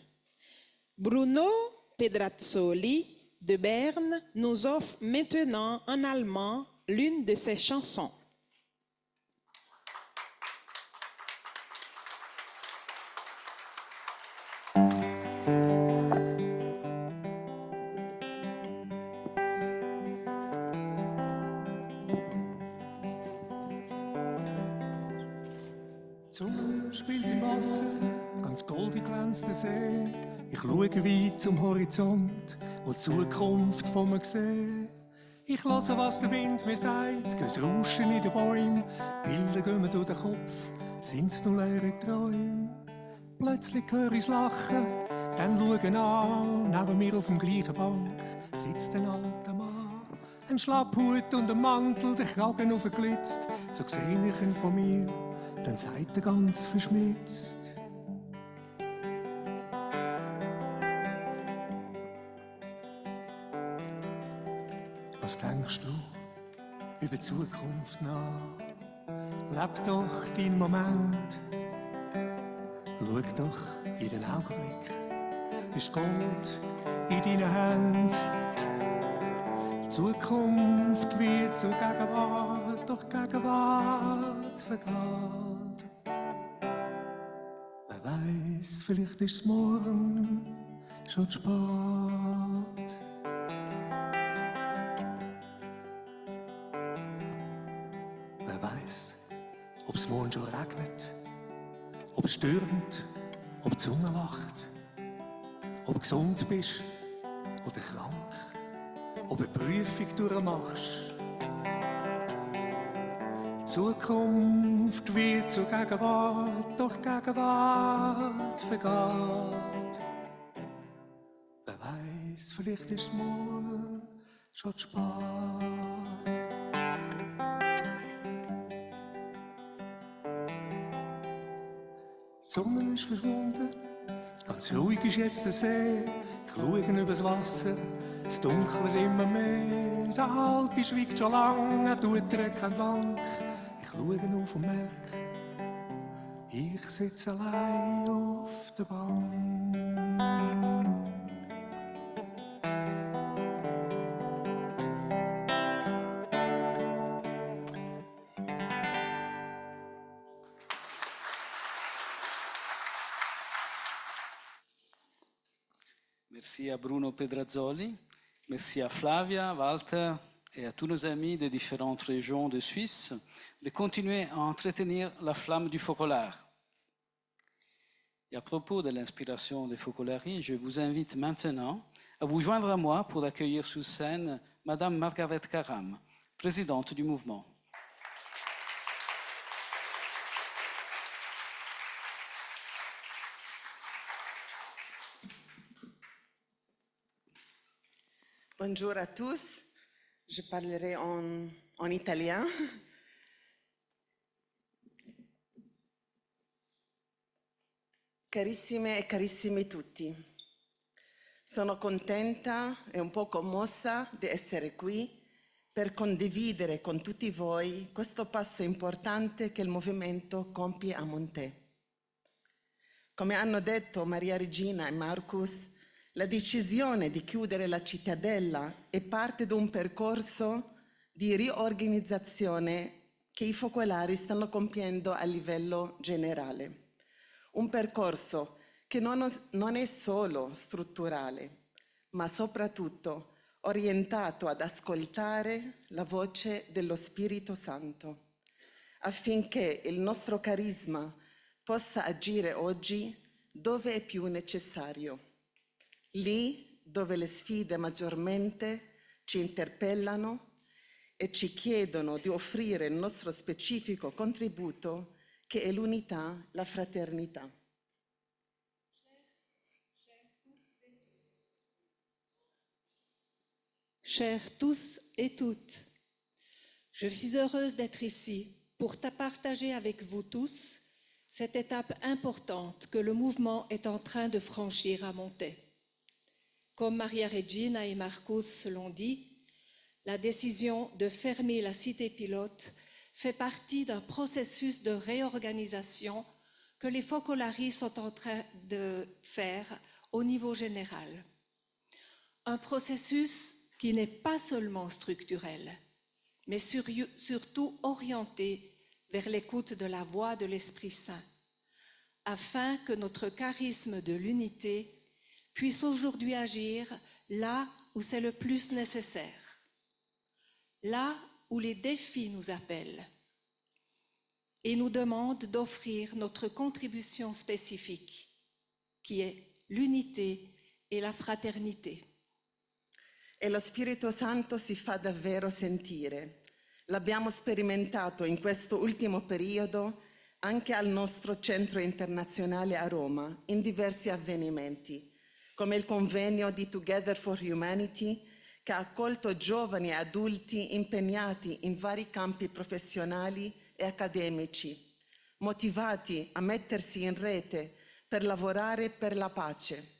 Bruno Pedrazzoli de Berne nous offre maintenant en allemand l'une de ses chansons. Die Sonne spielt im Wasser, ganz goldig glänzt der See. Ich schaue weit zum Horizont, wo die Zukunft von mir sehe. Ich höre, was der Wind mir sagt, das Rauschen in den Bäumen. Bilder gehen mir durch den Kopf, sind's nur leere Träume. Plötzlich höre ich's Lachen, dann schaue an, neben mir auf dem gleichen Bank sitzt ein alter Mann. Ein Schlapphut und ein Mantel, der Kragen aufgeglitzt, so sehe ich ihn von mir. Dann sagt er ganz verschmitzt: Was denkst du über die Zukunft nach? Leb doch deinen Moment, schau doch jeden Augenblick, ist Gold in deinen Händen. Die Zukunft wird zur Gegenwart, doch die Gegenwart vergeht. Wer weiß, vielleicht ist es morgen schon zu spät. Wer weiß, ob es morgen schon regnet, ob es stürmt, ob die Sonne lacht, ob du gesund bist oder krank, ob du eine Prüfung durchmachst. Die Zukunft wird zur Gegenwart, doch die Gegenwart vergeht. Wer weiß, vielleicht ist es morgen schon zu spät. Die Sonne ist verschwunden, ganz ruhig ist jetzt der See. Ich schaue übers Wasser, es dunkelt immer mehr. Der Alte schweigt schon lang, er tut keinen Dank. Ich schaue auf und merke, ich sitze allein auf der Bank. Merci à Bruno Pedrazzoli, merci à Flavia, Walter et à tous nos amis des différentes régions de Suisse de continuer à entretenir la flamme du focolare. Et à propos de l'inspiration des focolari, je vous invite maintenant à vous joindre à moi pour accueillir sur scène Madame Margaret Karam, présidente du mouvement. Bonjour à tous, je parlerai en italien. Carissime e carissimi tutti, sono contenta e un po' commossa di essere qui per condividere con tutti voi questo passo importante che il movimento compie a Monte. Come hanno detto Maria Regina e Marcus, la decisione di chiudere la cittadella è parte di un percorso di riorganizzazione che i focolari stanno compiendo a livello generale. Un percorso che non è solo strutturale, ma soprattutto orientato ad ascoltare la voce dello Spirito Santo, affinché il nostro carisma possa agire oggi dove è più necessario. Lì dove le sfide maggiormente ci interpellano e ci chiedono di offrire il nostro specifico contributo, che è l'unità, la fraternità. Chers tous et toutes, je suis heureuse d'être ici pour partager avec vous tous cette étape importante que le mouvement est en train de franchir à Monte. Comme Maria Regina et Marcus l'ont dit, la décision de fermer la cité pilote fait partie d'un processus de réorganisation que les focolari sont en train de faire au niveau général. Un processus qui n'est pas seulement structurel, mais surtout orienté vers l'écoute de la voix de l'Esprit Saint, afin que notre charisme de l'unité puisse aujourd'hui agir là où c'est le plus nécessaire, là où les défis nous appellent et nous demandent d'offrir notre contribution spécifique, qui est l'unité et la fraternité. E lo Spirito Santo si fa davvero sentire. L'abbiamo sperimentato in questo ultimo periodo anche al nostro centro internazionale a Roma, in diversi avvenimenti, come il convegno di Together for Humanity, che ha accolto giovani e adulti impegnati in vari campi professionali e accademici, motivati a mettersi in rete per lavorare per la pace.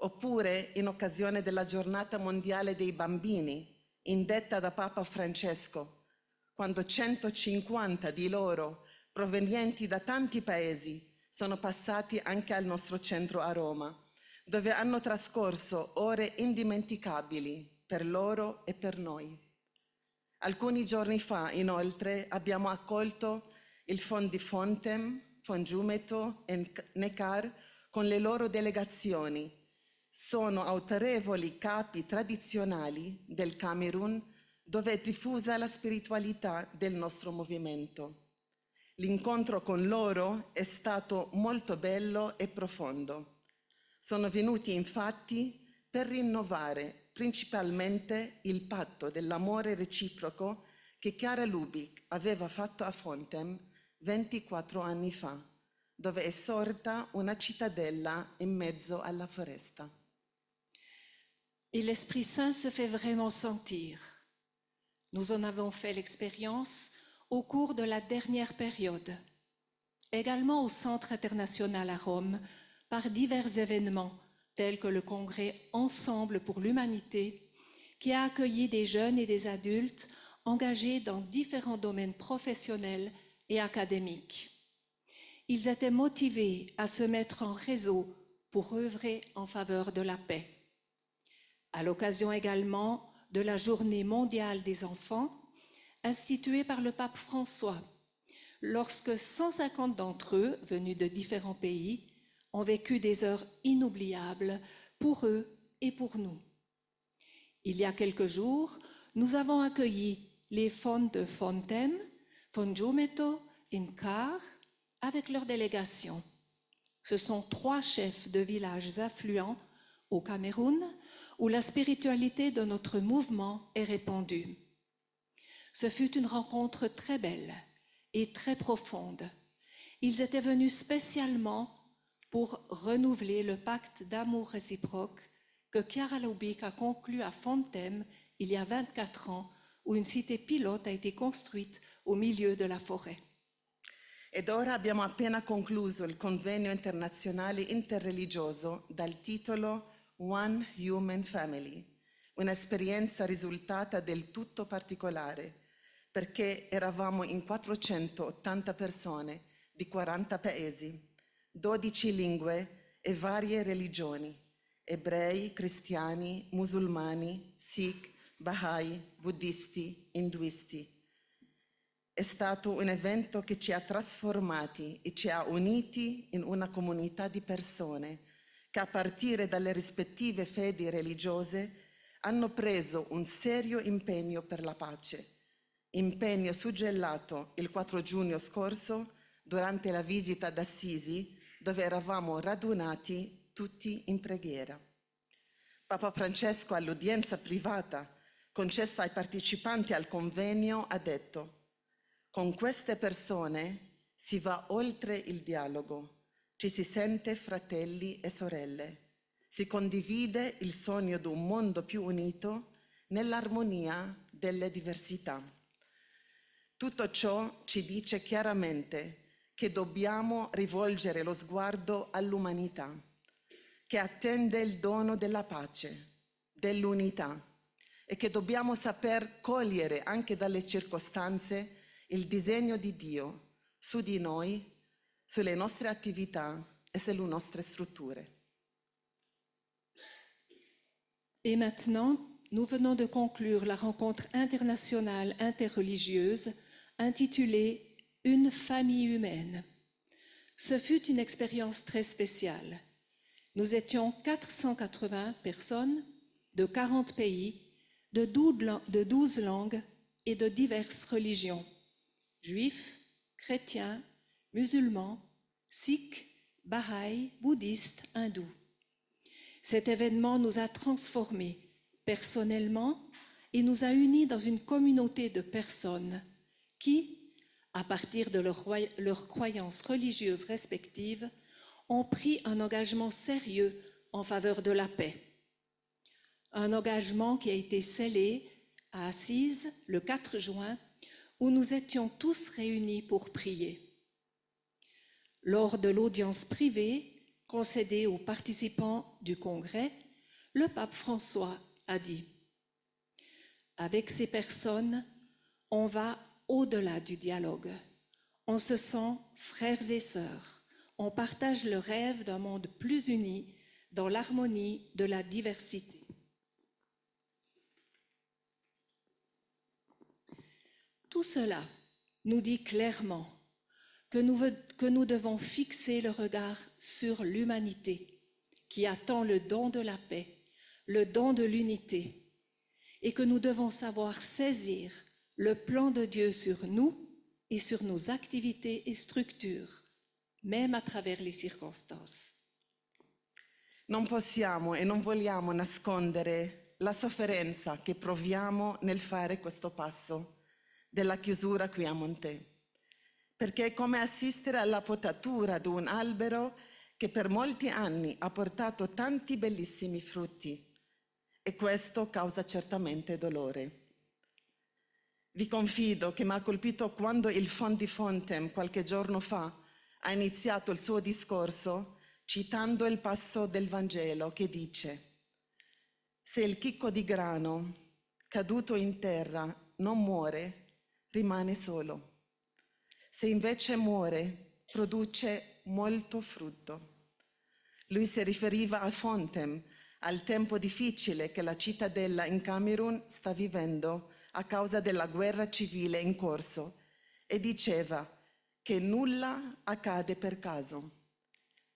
Oppure in occasione della Giornata Mondiale dei Bambini, indetta da Papa Francesco, quando 150 di loro, provenienti da tanti paesi, sono passati anche al nostro centro a Roma, dove hanno trascorso ore indimenticabili per loro e per noi. Alcuni giorni fa, inoltre, abbiamo accolto il Fondi Fontem, Fongiumeto e Necar con le loro delegazioni. Sono autorevoli capi tradizionali del Camerun, dove è diffusa la spiritualità del nostro movimento. L'incontro con loro è stato molto bello e profondo. Sono venuti infatti per rinnovare principalmente il patto dell'amore reciproco che Chiara Lubick aveva fatto a Fontem 24 anni fa, dove è sorta una cittadella in mezzo alla foresta. Et l'Esprit Saint se fait vraiment sentir. Nous en avons fait l'expérience au cours de la dernière période, également au Centre international à Rome, par divers événements tels que le congrès Ensemble pour l'humanité, qui a accueilli des jeunes et des adultes engagés dans différents domaines professionnels et académiques. Ils étaient motivés à se mettre en réseau pour œuvrer en faveur de la paix. À l'occasion également de la Journée mondiale des enfants, instituée par le pape François, lorsque 150 d'entre eux, venus de différents pays, ont vécu des heures inoubliables pour eux et pour nous. Il y a quelques jours, nous avons accueilli les fonds de Fontem, Fongiumeto, Incar, avec leur délégation. Ce sont 3 chefs de villages affluents au Cameroun où la spiritualité de notre mouvement est répandue. Ce fut une rencontre très belle et très profonde. Ils étaient venus spécialement pour renouveler le pacte d'amour réciproque que Chiara Lubich a conclu à Fontem il y a 24 ans, où une cité pilote a été construite au milieu de la forêt. Ed ora abbiamo appena concluso il convegno internazionale interreligioso dal titolo One Human Family, un'esperienza risultata del tutto particolare, perché eravamo in 480 persone di 40 paesi, 12 lingue e varie religioni, ebrei, cristiani, musulmani, Sikh, Bahai, buddisti, induisti. È stato un evento che ci ha trasformati e ci ha uniti in una comunità di persone che a partire dalle rispettive fedi religiose hanno preso un serio impegno per la pace, impegno suggellato il 4 giugno scorso durante la visita ad Assisi, dove eravamo radunati tutti in preghiera. Papa Francesco, all'udienza privata concessa ai partecipanti al convegno, ha detto: con queste persone si va oltre il dialogo, ci si sente fratelli e sorelle, si condivide il sogno di un mondo più unito nell'armonia delle diversità. Tutto ciò ci dice chiaramente che dobbiamo rivolgere lo sguardo all'umanità, che attende il dono della pace, dell'unità, e che dobbiamo saper cogliere anche dalle circostanze il disegno di Dio su di noi, sulle nostre attività et sulle nostre strutture. Et maintenant, nous venons de conclure la rencontre internationale interreligieuse intitulée « Une famille humaine ». Ce fut une expérience très spéciale. Nous étions 480 personnes de 40 pays, de 12 langues et de diverses religions. Juifs, chrétiens, musulmans, sikhs, bahai, bouddhistes, hindous. Cet événement nous a transformés personnellement et nous a unis dans une communauté de personnes qui, à partir de leurs croyances religieuses respectives, ont pris un engagement sérieux en faveur de la paix. Un engagement qui a été scellé à Assise le 4 juin, où nous étions tous réunis pour prier. Lors de l'audience privée concédée aux participants du congrès, le pape François a dit: avec ces personnes, on va au-delà du dialogue. On se sent frères et sœurs. On partage le rêve d'un monde plus uni dans l'harmonie de la diversité. Tout cela nous dit clairement que nous devons fixer le regard sur l'humanité qui attend le don de la paix, le don de l'unité, et que nous devons savoir saisir le plan de Dieu sur nous et sur nos activités et structures, même à travers les circonstances. Non possiamo e non vogliamo nascondere la sofferenza che proviamo nel fare questo passo della chiusura qui a Monte, perché è come assistere alla potatura di un albero che per molti anni ha portato tanti bellissimi frutti, e questo causa certamente dolore. Vi confido che mi ha colpito quando il Fond di Fontem qualche giorno fa ha iniziato il suo discorso citando il passo del Vangelo che dice: se il chicco di grano caduto in terra non muore, rimane solo. Se invece muore, produce molto frutto. Lui si riferiva a Fontem, al tempo difficile che la cittadella in Camerun sta vivendo a causa della guerra civile in corso, e diceva che nulla accade per caso,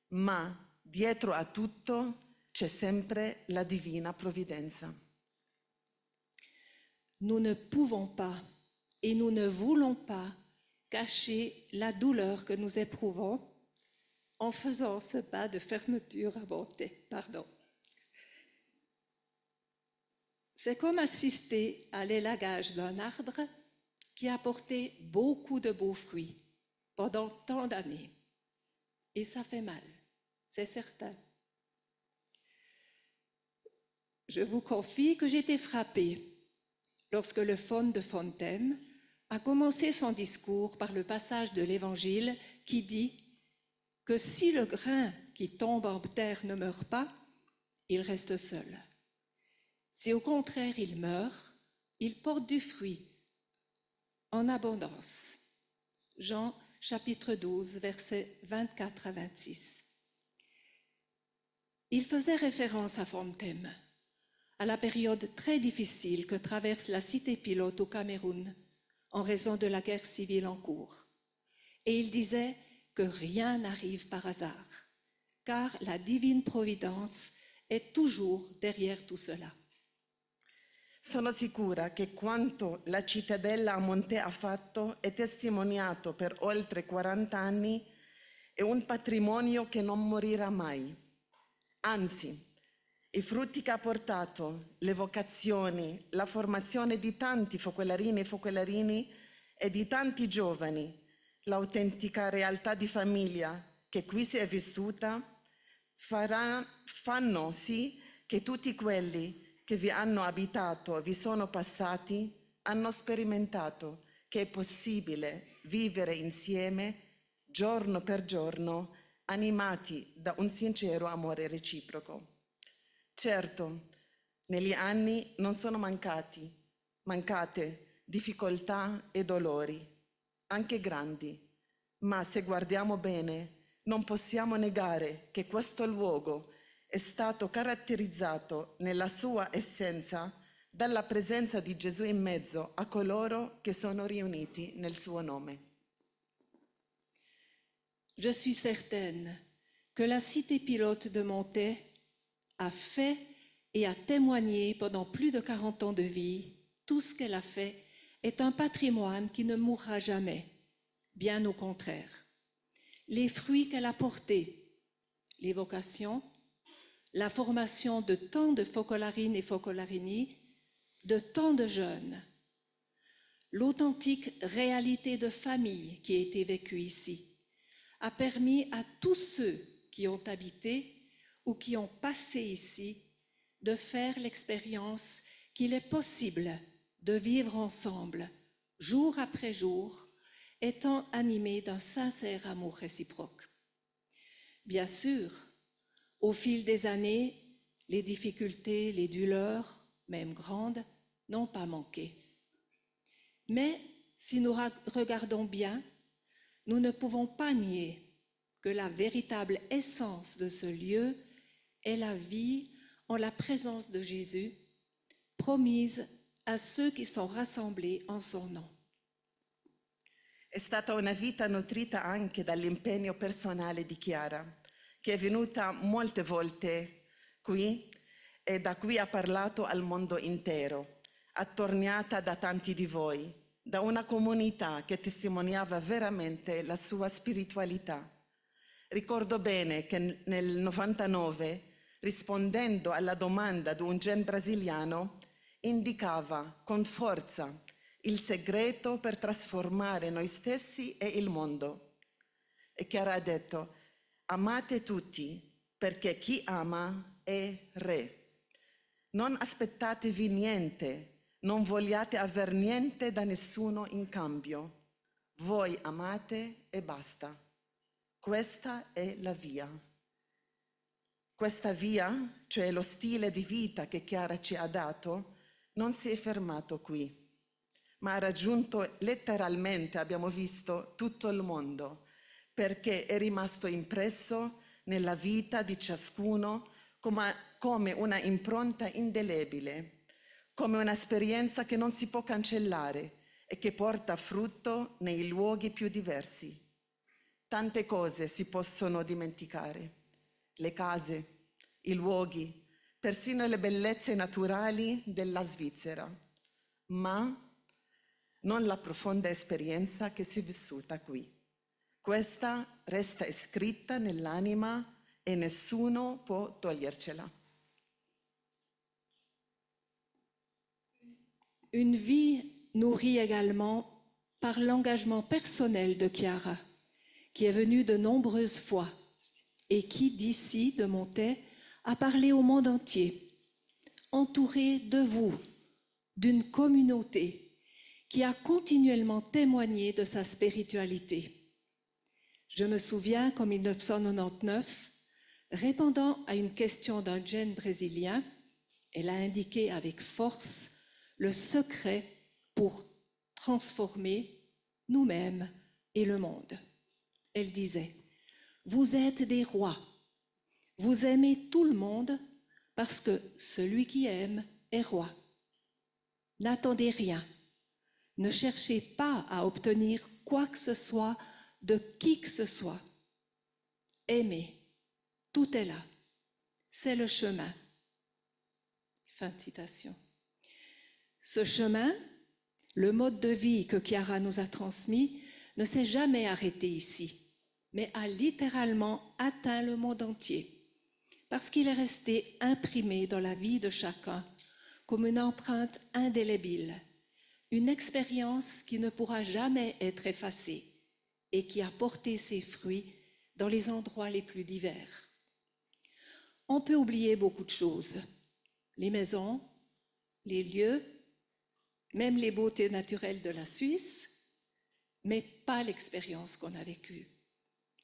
ma dietro a tutto c'è sempre la divina provvidenza. nous ne pouvons pas et nous ne voulons pas cacher la douleur que nous éprouvons en faisant ce pas de fermeture à Monté. C'est comme assister à l'élagage d'un arbre qui a porté beaucoup de beaux fruits pendant tant d'années. Et ça fait mal, c'est certain. Je vous confie que j'étais frappée lorsque le Faune de Fontaine a commencé son discours par le passage de l'Évangile qui dit que si le grain qui tombe en terre ne meurt pas, il reste seul. Si au contraire il meurt, il porte du fruit en abondance. Jean chapitre 12, versets 24 à 26. Il faisait référence à Fontaine, à la période très difficile que traverse la cité pilote au Cameroun en raison de la guerre civile en cours. Et il disait que rien n'arrive par hasard, car la divine providence est toujours derrière tout cela. Sono sicura che quanto la cittadella a Monté ha fatto e testimoniato per oltre 40 anni è un patrimonio che non morirà mai. Anzi, i frutti che ha portato, le vocazioni, la formazione di tanti focolarini e focolarini e di tanti giovani, l'autentica realtà di famiglia che qui si è vissuta, fanno sì che tutti quelli che vi hanno abitato e vi sono passati hanno sperimentato che è possibile vivere insieme giorno per giorno, animati da un sincero amore reciproco. Certo, negli anni non sono mancate difficoltà e dolori, anche grandi, ma se guardiamo bene non possiamo negare che questo luogo è stato caratterizzato nella sua essenza dalla presenza di Gesù in mezzo a coloro che sono riuniti nel suo nome. Je suis certaine que la cité pilote de Monté a fait et a témoigné pendant plus de 40 ans de vie. Tout ce qu'elle a fait est un patrimoine qui ne mourra jamais, bien au contraire. Les fruits qu'elle a portés, les vocations, la formation de tant de focolarines et focolarini, de tant de jeunes, l'authentique réalité de famille qui a été vécue ici, a permis à tous ceux qui ont habité ou qui ont passé ici de faire l'expérience qu'il est possible de vivre ensemble, jour après jour, étant animés d'un sincère amour réciproque. Bien sûr, au fil des années, les difficultés, les douleurs, même grandes, n'ont pas manqué. Mais si nous regardons bien, nous ne pouvons pas nier que la véritable essence de ce lieu est la vie en la présence de Jésus, promise a ceux qui sont rassemblés en son nom. È stata una vita nutrita anche dall'impegno personale di Chiara, che è venuta molte volte qui e da qui ha parlato al mondo intero, attorniata da tanti di voi, da una comunità che testimoniava veramente la sua spiritualità. Ricordo bene che nel 99, rispondendo alla domanda di un gen brasiliano, indicava con forza il segreto per trasformare noi stessi e il mondo. E Chiara ha detto: amate tutti, perché chi ama è re. Non aspettatevi niente, non vogliate aver niente da nessuno in cambio. Voi amate e basta. Questa è la via. Questa via, cioè lo stile di vita che Chiara ci ha dato, non si è fermato qui, ma ha raggiunto letteralmente, abbiamo visto, tutto il mondo, perché è rimasto impresso nella vita di ciascuno come una impronta indelebile, come un'esperienza che non si può cancellare e che porta frutto nei luoghi più diversi. Tante cose si possono dimenticare, le case, i luoghi, persino le bellezze naturali della Svizzera, ma non la profonda esperienza che si è vissuta qui. Questa resta scritta nell'anima e nessuno può togliercela. Une vie nourrie également par l'engagement personnel de Chiara, qui est venue de nombreuses fois et qui, d'ici, de Montet, a parlé au monde entier, entourée de vous, d'une communauté qui a continuellement témoigné de sa spiritualité. Je me souviens qu'en 1999, répondant à une question d'un jeune brésilien, elle a indiqué avec force le secret pour transformer nous-mêmes et le monde. Elle disait, « Vous êtes des rois, vous aimez tout le monde parce que celui qui aime est roi. N'attendez rien, ne cherchez pas à obtenir quoi que ce soit de qui que ce soit. Aimez, tout est là, c'est le chemin. » Fin de citation. Ce chemin, le mode de vie que Chiara nous a transmis, ne s'est jamais arrêté ici, mais a littéralement atteint le monde entier, parce qu'il est resté imprimé dans la vie de chacun comme une empreinte indélébile, une expérience qui ne pourra jamais être effacée et qui a porté ses fruits dans les endroits les plus divers. On peut oublier beaucoup de choses, les maisons, les lieux, même les beautés naturelles de la Suisse, mais pas l'expérience qu'on a vécue.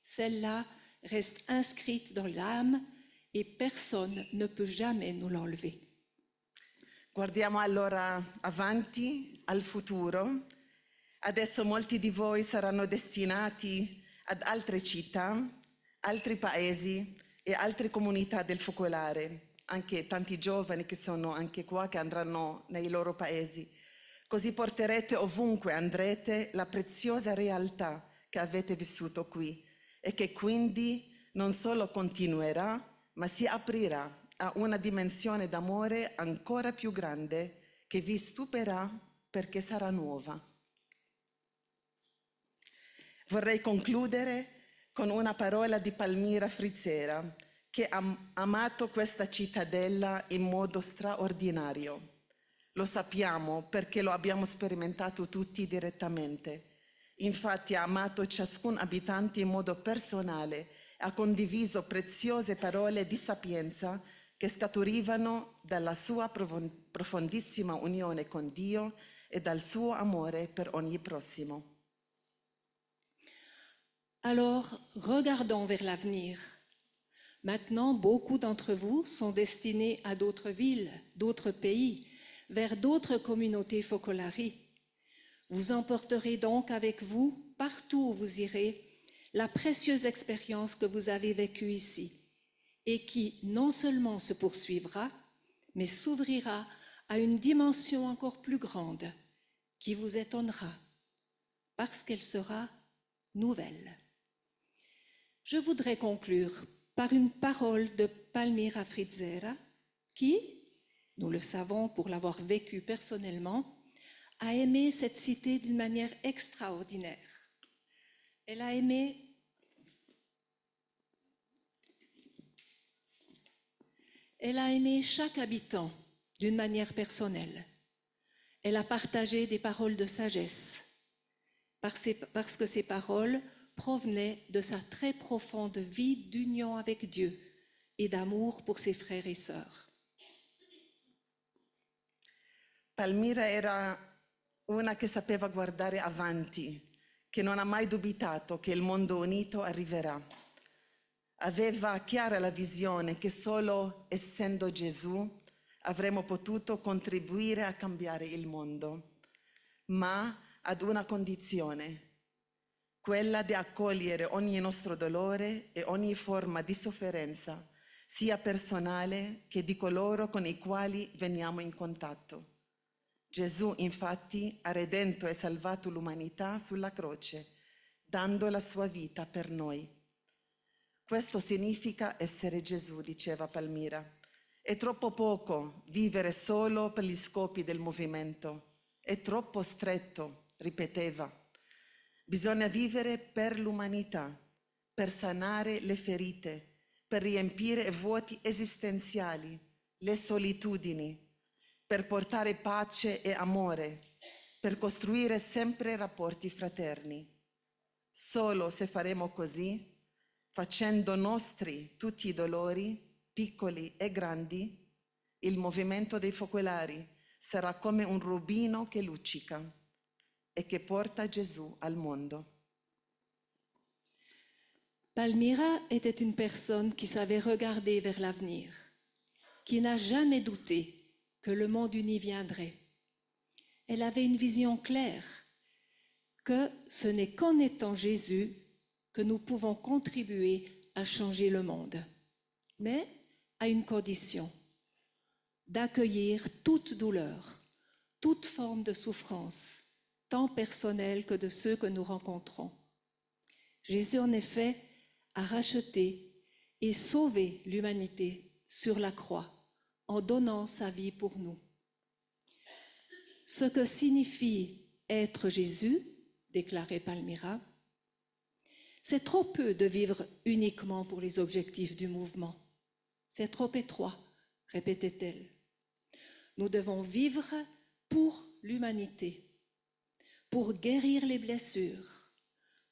Celle-là reste inscrite dans l'âme et personne ne peut jamais nous l'enlever. Guardiamo allora avanti, al futuro. Adesso molti di voi saranno destinati ad altre città, altri paesi e altre comunità del Focolare, anche tanti giovani che sono anche qua, che andranno nei loro paesi. Così porterete ovunque andrete la preziosa realtà che avete vissuto qui e che quindi non solo continuerà, ma si aprirà a una dimensione d'amore ancora più grande che vi stupirà perché sarà nuova. Vorrei concludere con una parola di Palmira Frizzera, che ha amato questa cittadella in modo straordinario. Lo sappiamo perché lo abbiamo sperimentato tutti direttamente. Infatti ha amato ciascun abitante in modo personale e ha condiviso preziose parole di sapienza che scaturivano dalla sua profondissima unione con Dio e dal suo amore per ogni prossimo. Alors, regardons vers l'avenir. Maintenant, beaucoup d'entre vous sont destinés à d'autres villes, d'autres pays, vers d'autres communautés Focolari. Vous emporterez donc avec vous, partout où vous irez, la précieuse expérience que vous avez vécue ici et qui non seulement se poursuivra, mais s'ouvrira à une dimension encore plus grande qui vous étonnera parce qu'elle sera nouvelle. Je voudrais conclure par une parole de Palmira Frizzera qui, nous le savons pour l'avoir vécu personnellement, a aimé cette cité d'une manière extraordinaire. Elle a aimé chaque habitant d'une manière personnelle. Elle a partagé des paroles de sagesse parce que ces paroles provenaient de sa très profonde vie d'union avec Dieu et d'amour pour ses frères et sœurs. Palmira era una che sapeva guardare avanti, che non ha mai dubitato che il mondo unito arriverà. Aveva chiara la visione che solo essendo Gesù avremmo potuto contribuire a cambiare il mondo, ma ad una condizione, quella di accogliere ogni nostro dolore e ogni forma di sofferenza, sia personale che di coloro con i quali veniamo in contatto. Gesù infatti ha redento e salvato l'umanità sulla croce, dando la sua vita per noi. Questo significa essere Gesù, diceva Palmira. È troppo poco vivere solo per gli scopi del movimento. è troppo stretto, ripeteva. Bisogna vivere per l'umanità, per sanare le ferite, per riempire i vuoti esistenziali, le solitudini, per portare pace e amore, per costruire sempre rapporti fraterni. Solo se faremo così, facendo nostri tutti i dolori, piccoli e grandi, il movimento dei focolari sarà come un rubino che luccica e che porta Gesù al mondo. Palmira était une personne qui savait regarder vers l'avenir, qui n'a jamais douté que le monde uni viendrait. Elle avait une vision claire que ce n'est qu'en étant Jésus que nous pouvons contribuer à changer le monde, mais à une condition, d'accueillir toute douleur, toute forme de souffrance, tant personnelle que de ceux que nous rencontrons. Jésus, en effet, a racheté et sauvé l'humanité sur la croix en donnant sa vie pour nous. Ce que signifie être Jésus, déclarait Palmira, c'est trop peu de vivre uniquement pour les objectifs du mouvement. C'est trop étroit, répétait-elle. Nous devons vivre pour l'humanité, pour guérir les blessures,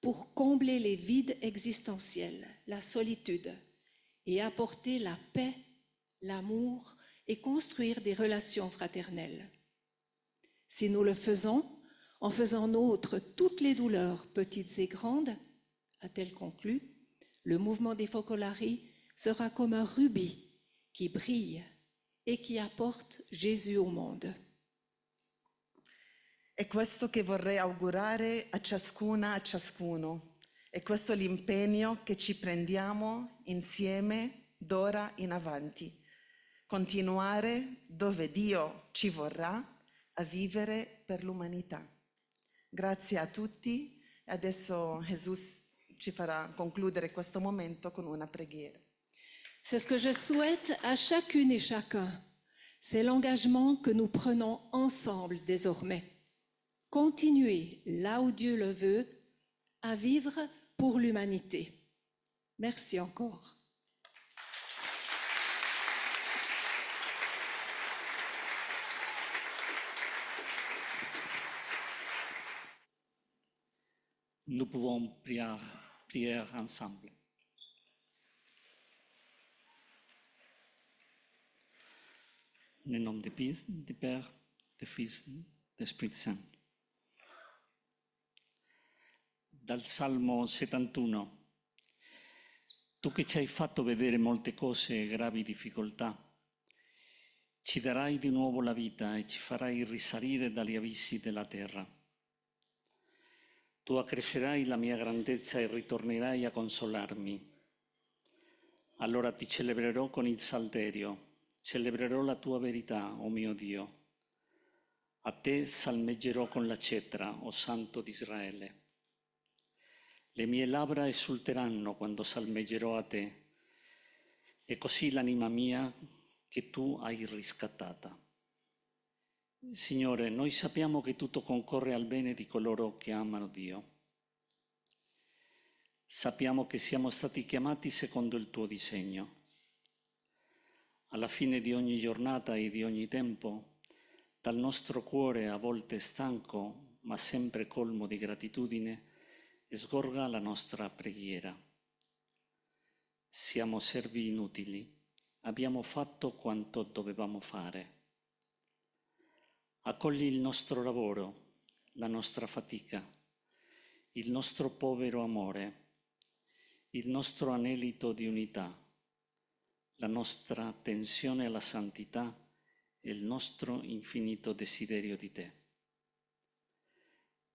pour combler les vides existentiels, la solitude, et apporter la paix, l'amour et construire des relations fraternelles. Si nous le faisons, en faisant nôtres toutes les douleurs, petites et grandes, a-t-elle conclu, le mouvement des Focolari sera comme un rubis qui brille et qui apporte Gesù au mondo. È questo che vorrei augurare a ciascuna, a ciascuno. È questo l'impegno che ci prendiamo insieme d'ora in avanti. Continuare dove Dio ci vorrà a vivere per l'umanità. Grazie a tutti. Adesso Gesù ci farà concludere questo momento con una preghiera. C'est ce que je souhaite à chacune et chacun. C'est l'engagement que nous prenons ensemble désormais. Continuer, là où Dieu le veut, à vivre pour l'humanité. Merci encore. Nous pouvons prier ensemble. Nel nome du Père, du Fils, dell'Spirito Santo. Dal Salmo 71. Tu che ci hai fatto vedere molte cose e gravi difficoltà, ci darai di nuovo la vita e ci farai risalire dagli abissi della terra. Tu accrescerai la mia grandezza e ritornerai a consolarmi. Allora ti celebrerò con il salterio, celebrerò la tua verità, o mio Dio. A te salmeggerò con la cetra, o Santo di Israele. Le mie labbra esulteranno quando salmeggerò a te, e così l'anima mia che tu hai riscattata. Signore, noi sappiamo che tutto concorre al bene di coloro che amano Dio. Sappiamo che siamo stati chiamati secondo il tuo disegno. Alla fine di ogni giornata e di ogni tempo, dal nostro cuore, a volte stanco, ma sempre colmo di gratitudine, sgorga la nostra preghiera. Siamo servi inutili, abbiamo fatto quanto dovevamo fare. Accogli il nostro lavoro, la nostra fatica, il nostro povero amore, il nostro anelito di unità, la nostra attenzione alla santità e il nostro infinito desiderio di te.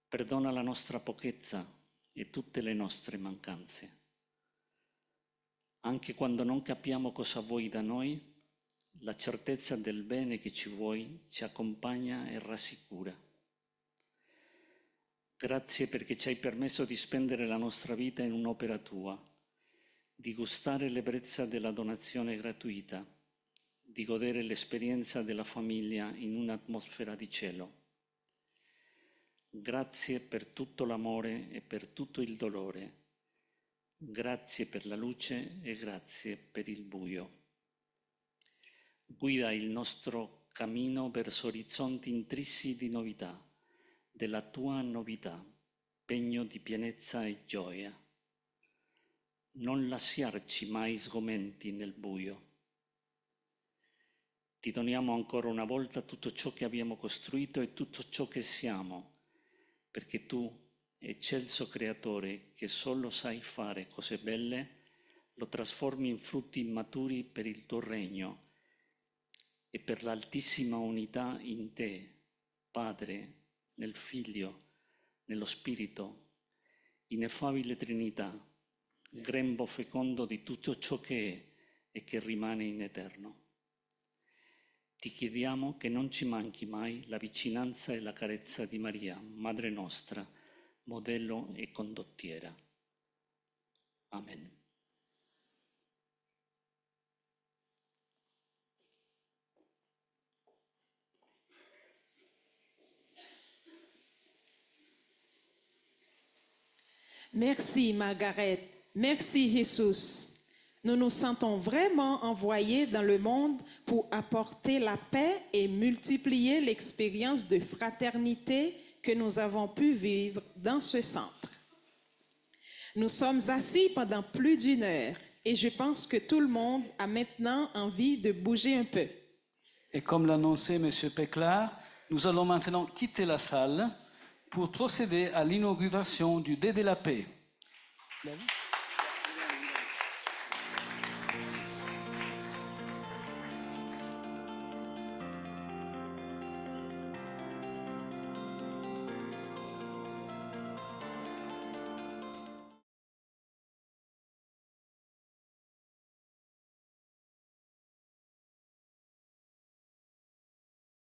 Perdona la nostra pochezza e tutte le nostre mancanze. Anche quando non capiamo cosa vuoi da noi, la certezza del bene che ci vuoi ci accompagna e rassicura. Grazie perché ci hai permesso di spendere la nostra vita in un'opera tua, di gustare l'ebbrezza della donazione gratuita, di godere l'esperienza della famiglia in un'atmosfera di cielo. Grazie per tutto l'amore e per tutto il dolore. Grazie per la luce e grazie per il buio. Guida il nostro cammino verso orizzonti intrissi di novità, della tua novità, pegno di pienezza e gioia. Non lasciarci mai sgomenti nel buio. Ti doniamo ancora una volta tutto ciò che abbiamo costruito e tutto ciò che siamo, perché tu, eccelso creatore, che solo sai fare cose belle, lo trasformi in frutti immaturi per il tuo regno e per l'altissima unità in te, Padre, nel Figlio, nello Spirito, ineffabile Trinità, grembo fecondo di tutto ciò che è e che rimane in eterno. Ti chiediamo che non ci manchi mai la vicinanza e la carezza di Maria, Madre nostra, modello e condottiera. Amen. Merci Margaret, merci Jésus. Nous nous sentons vraiment envoyés dans le monde pour apporter la paix et multiplier l'expérience de fraternité que nous avons pu vivre dans ce centre. Nous sommes assis pendant plus d'1 heure et je pense que tout le monde a maintenant envie de bouger un peu. Et comme l'a annoncé M. Péclard, nous allons maintenant quitter la salle pour procéder à l'inauguration du Dé de la Paix.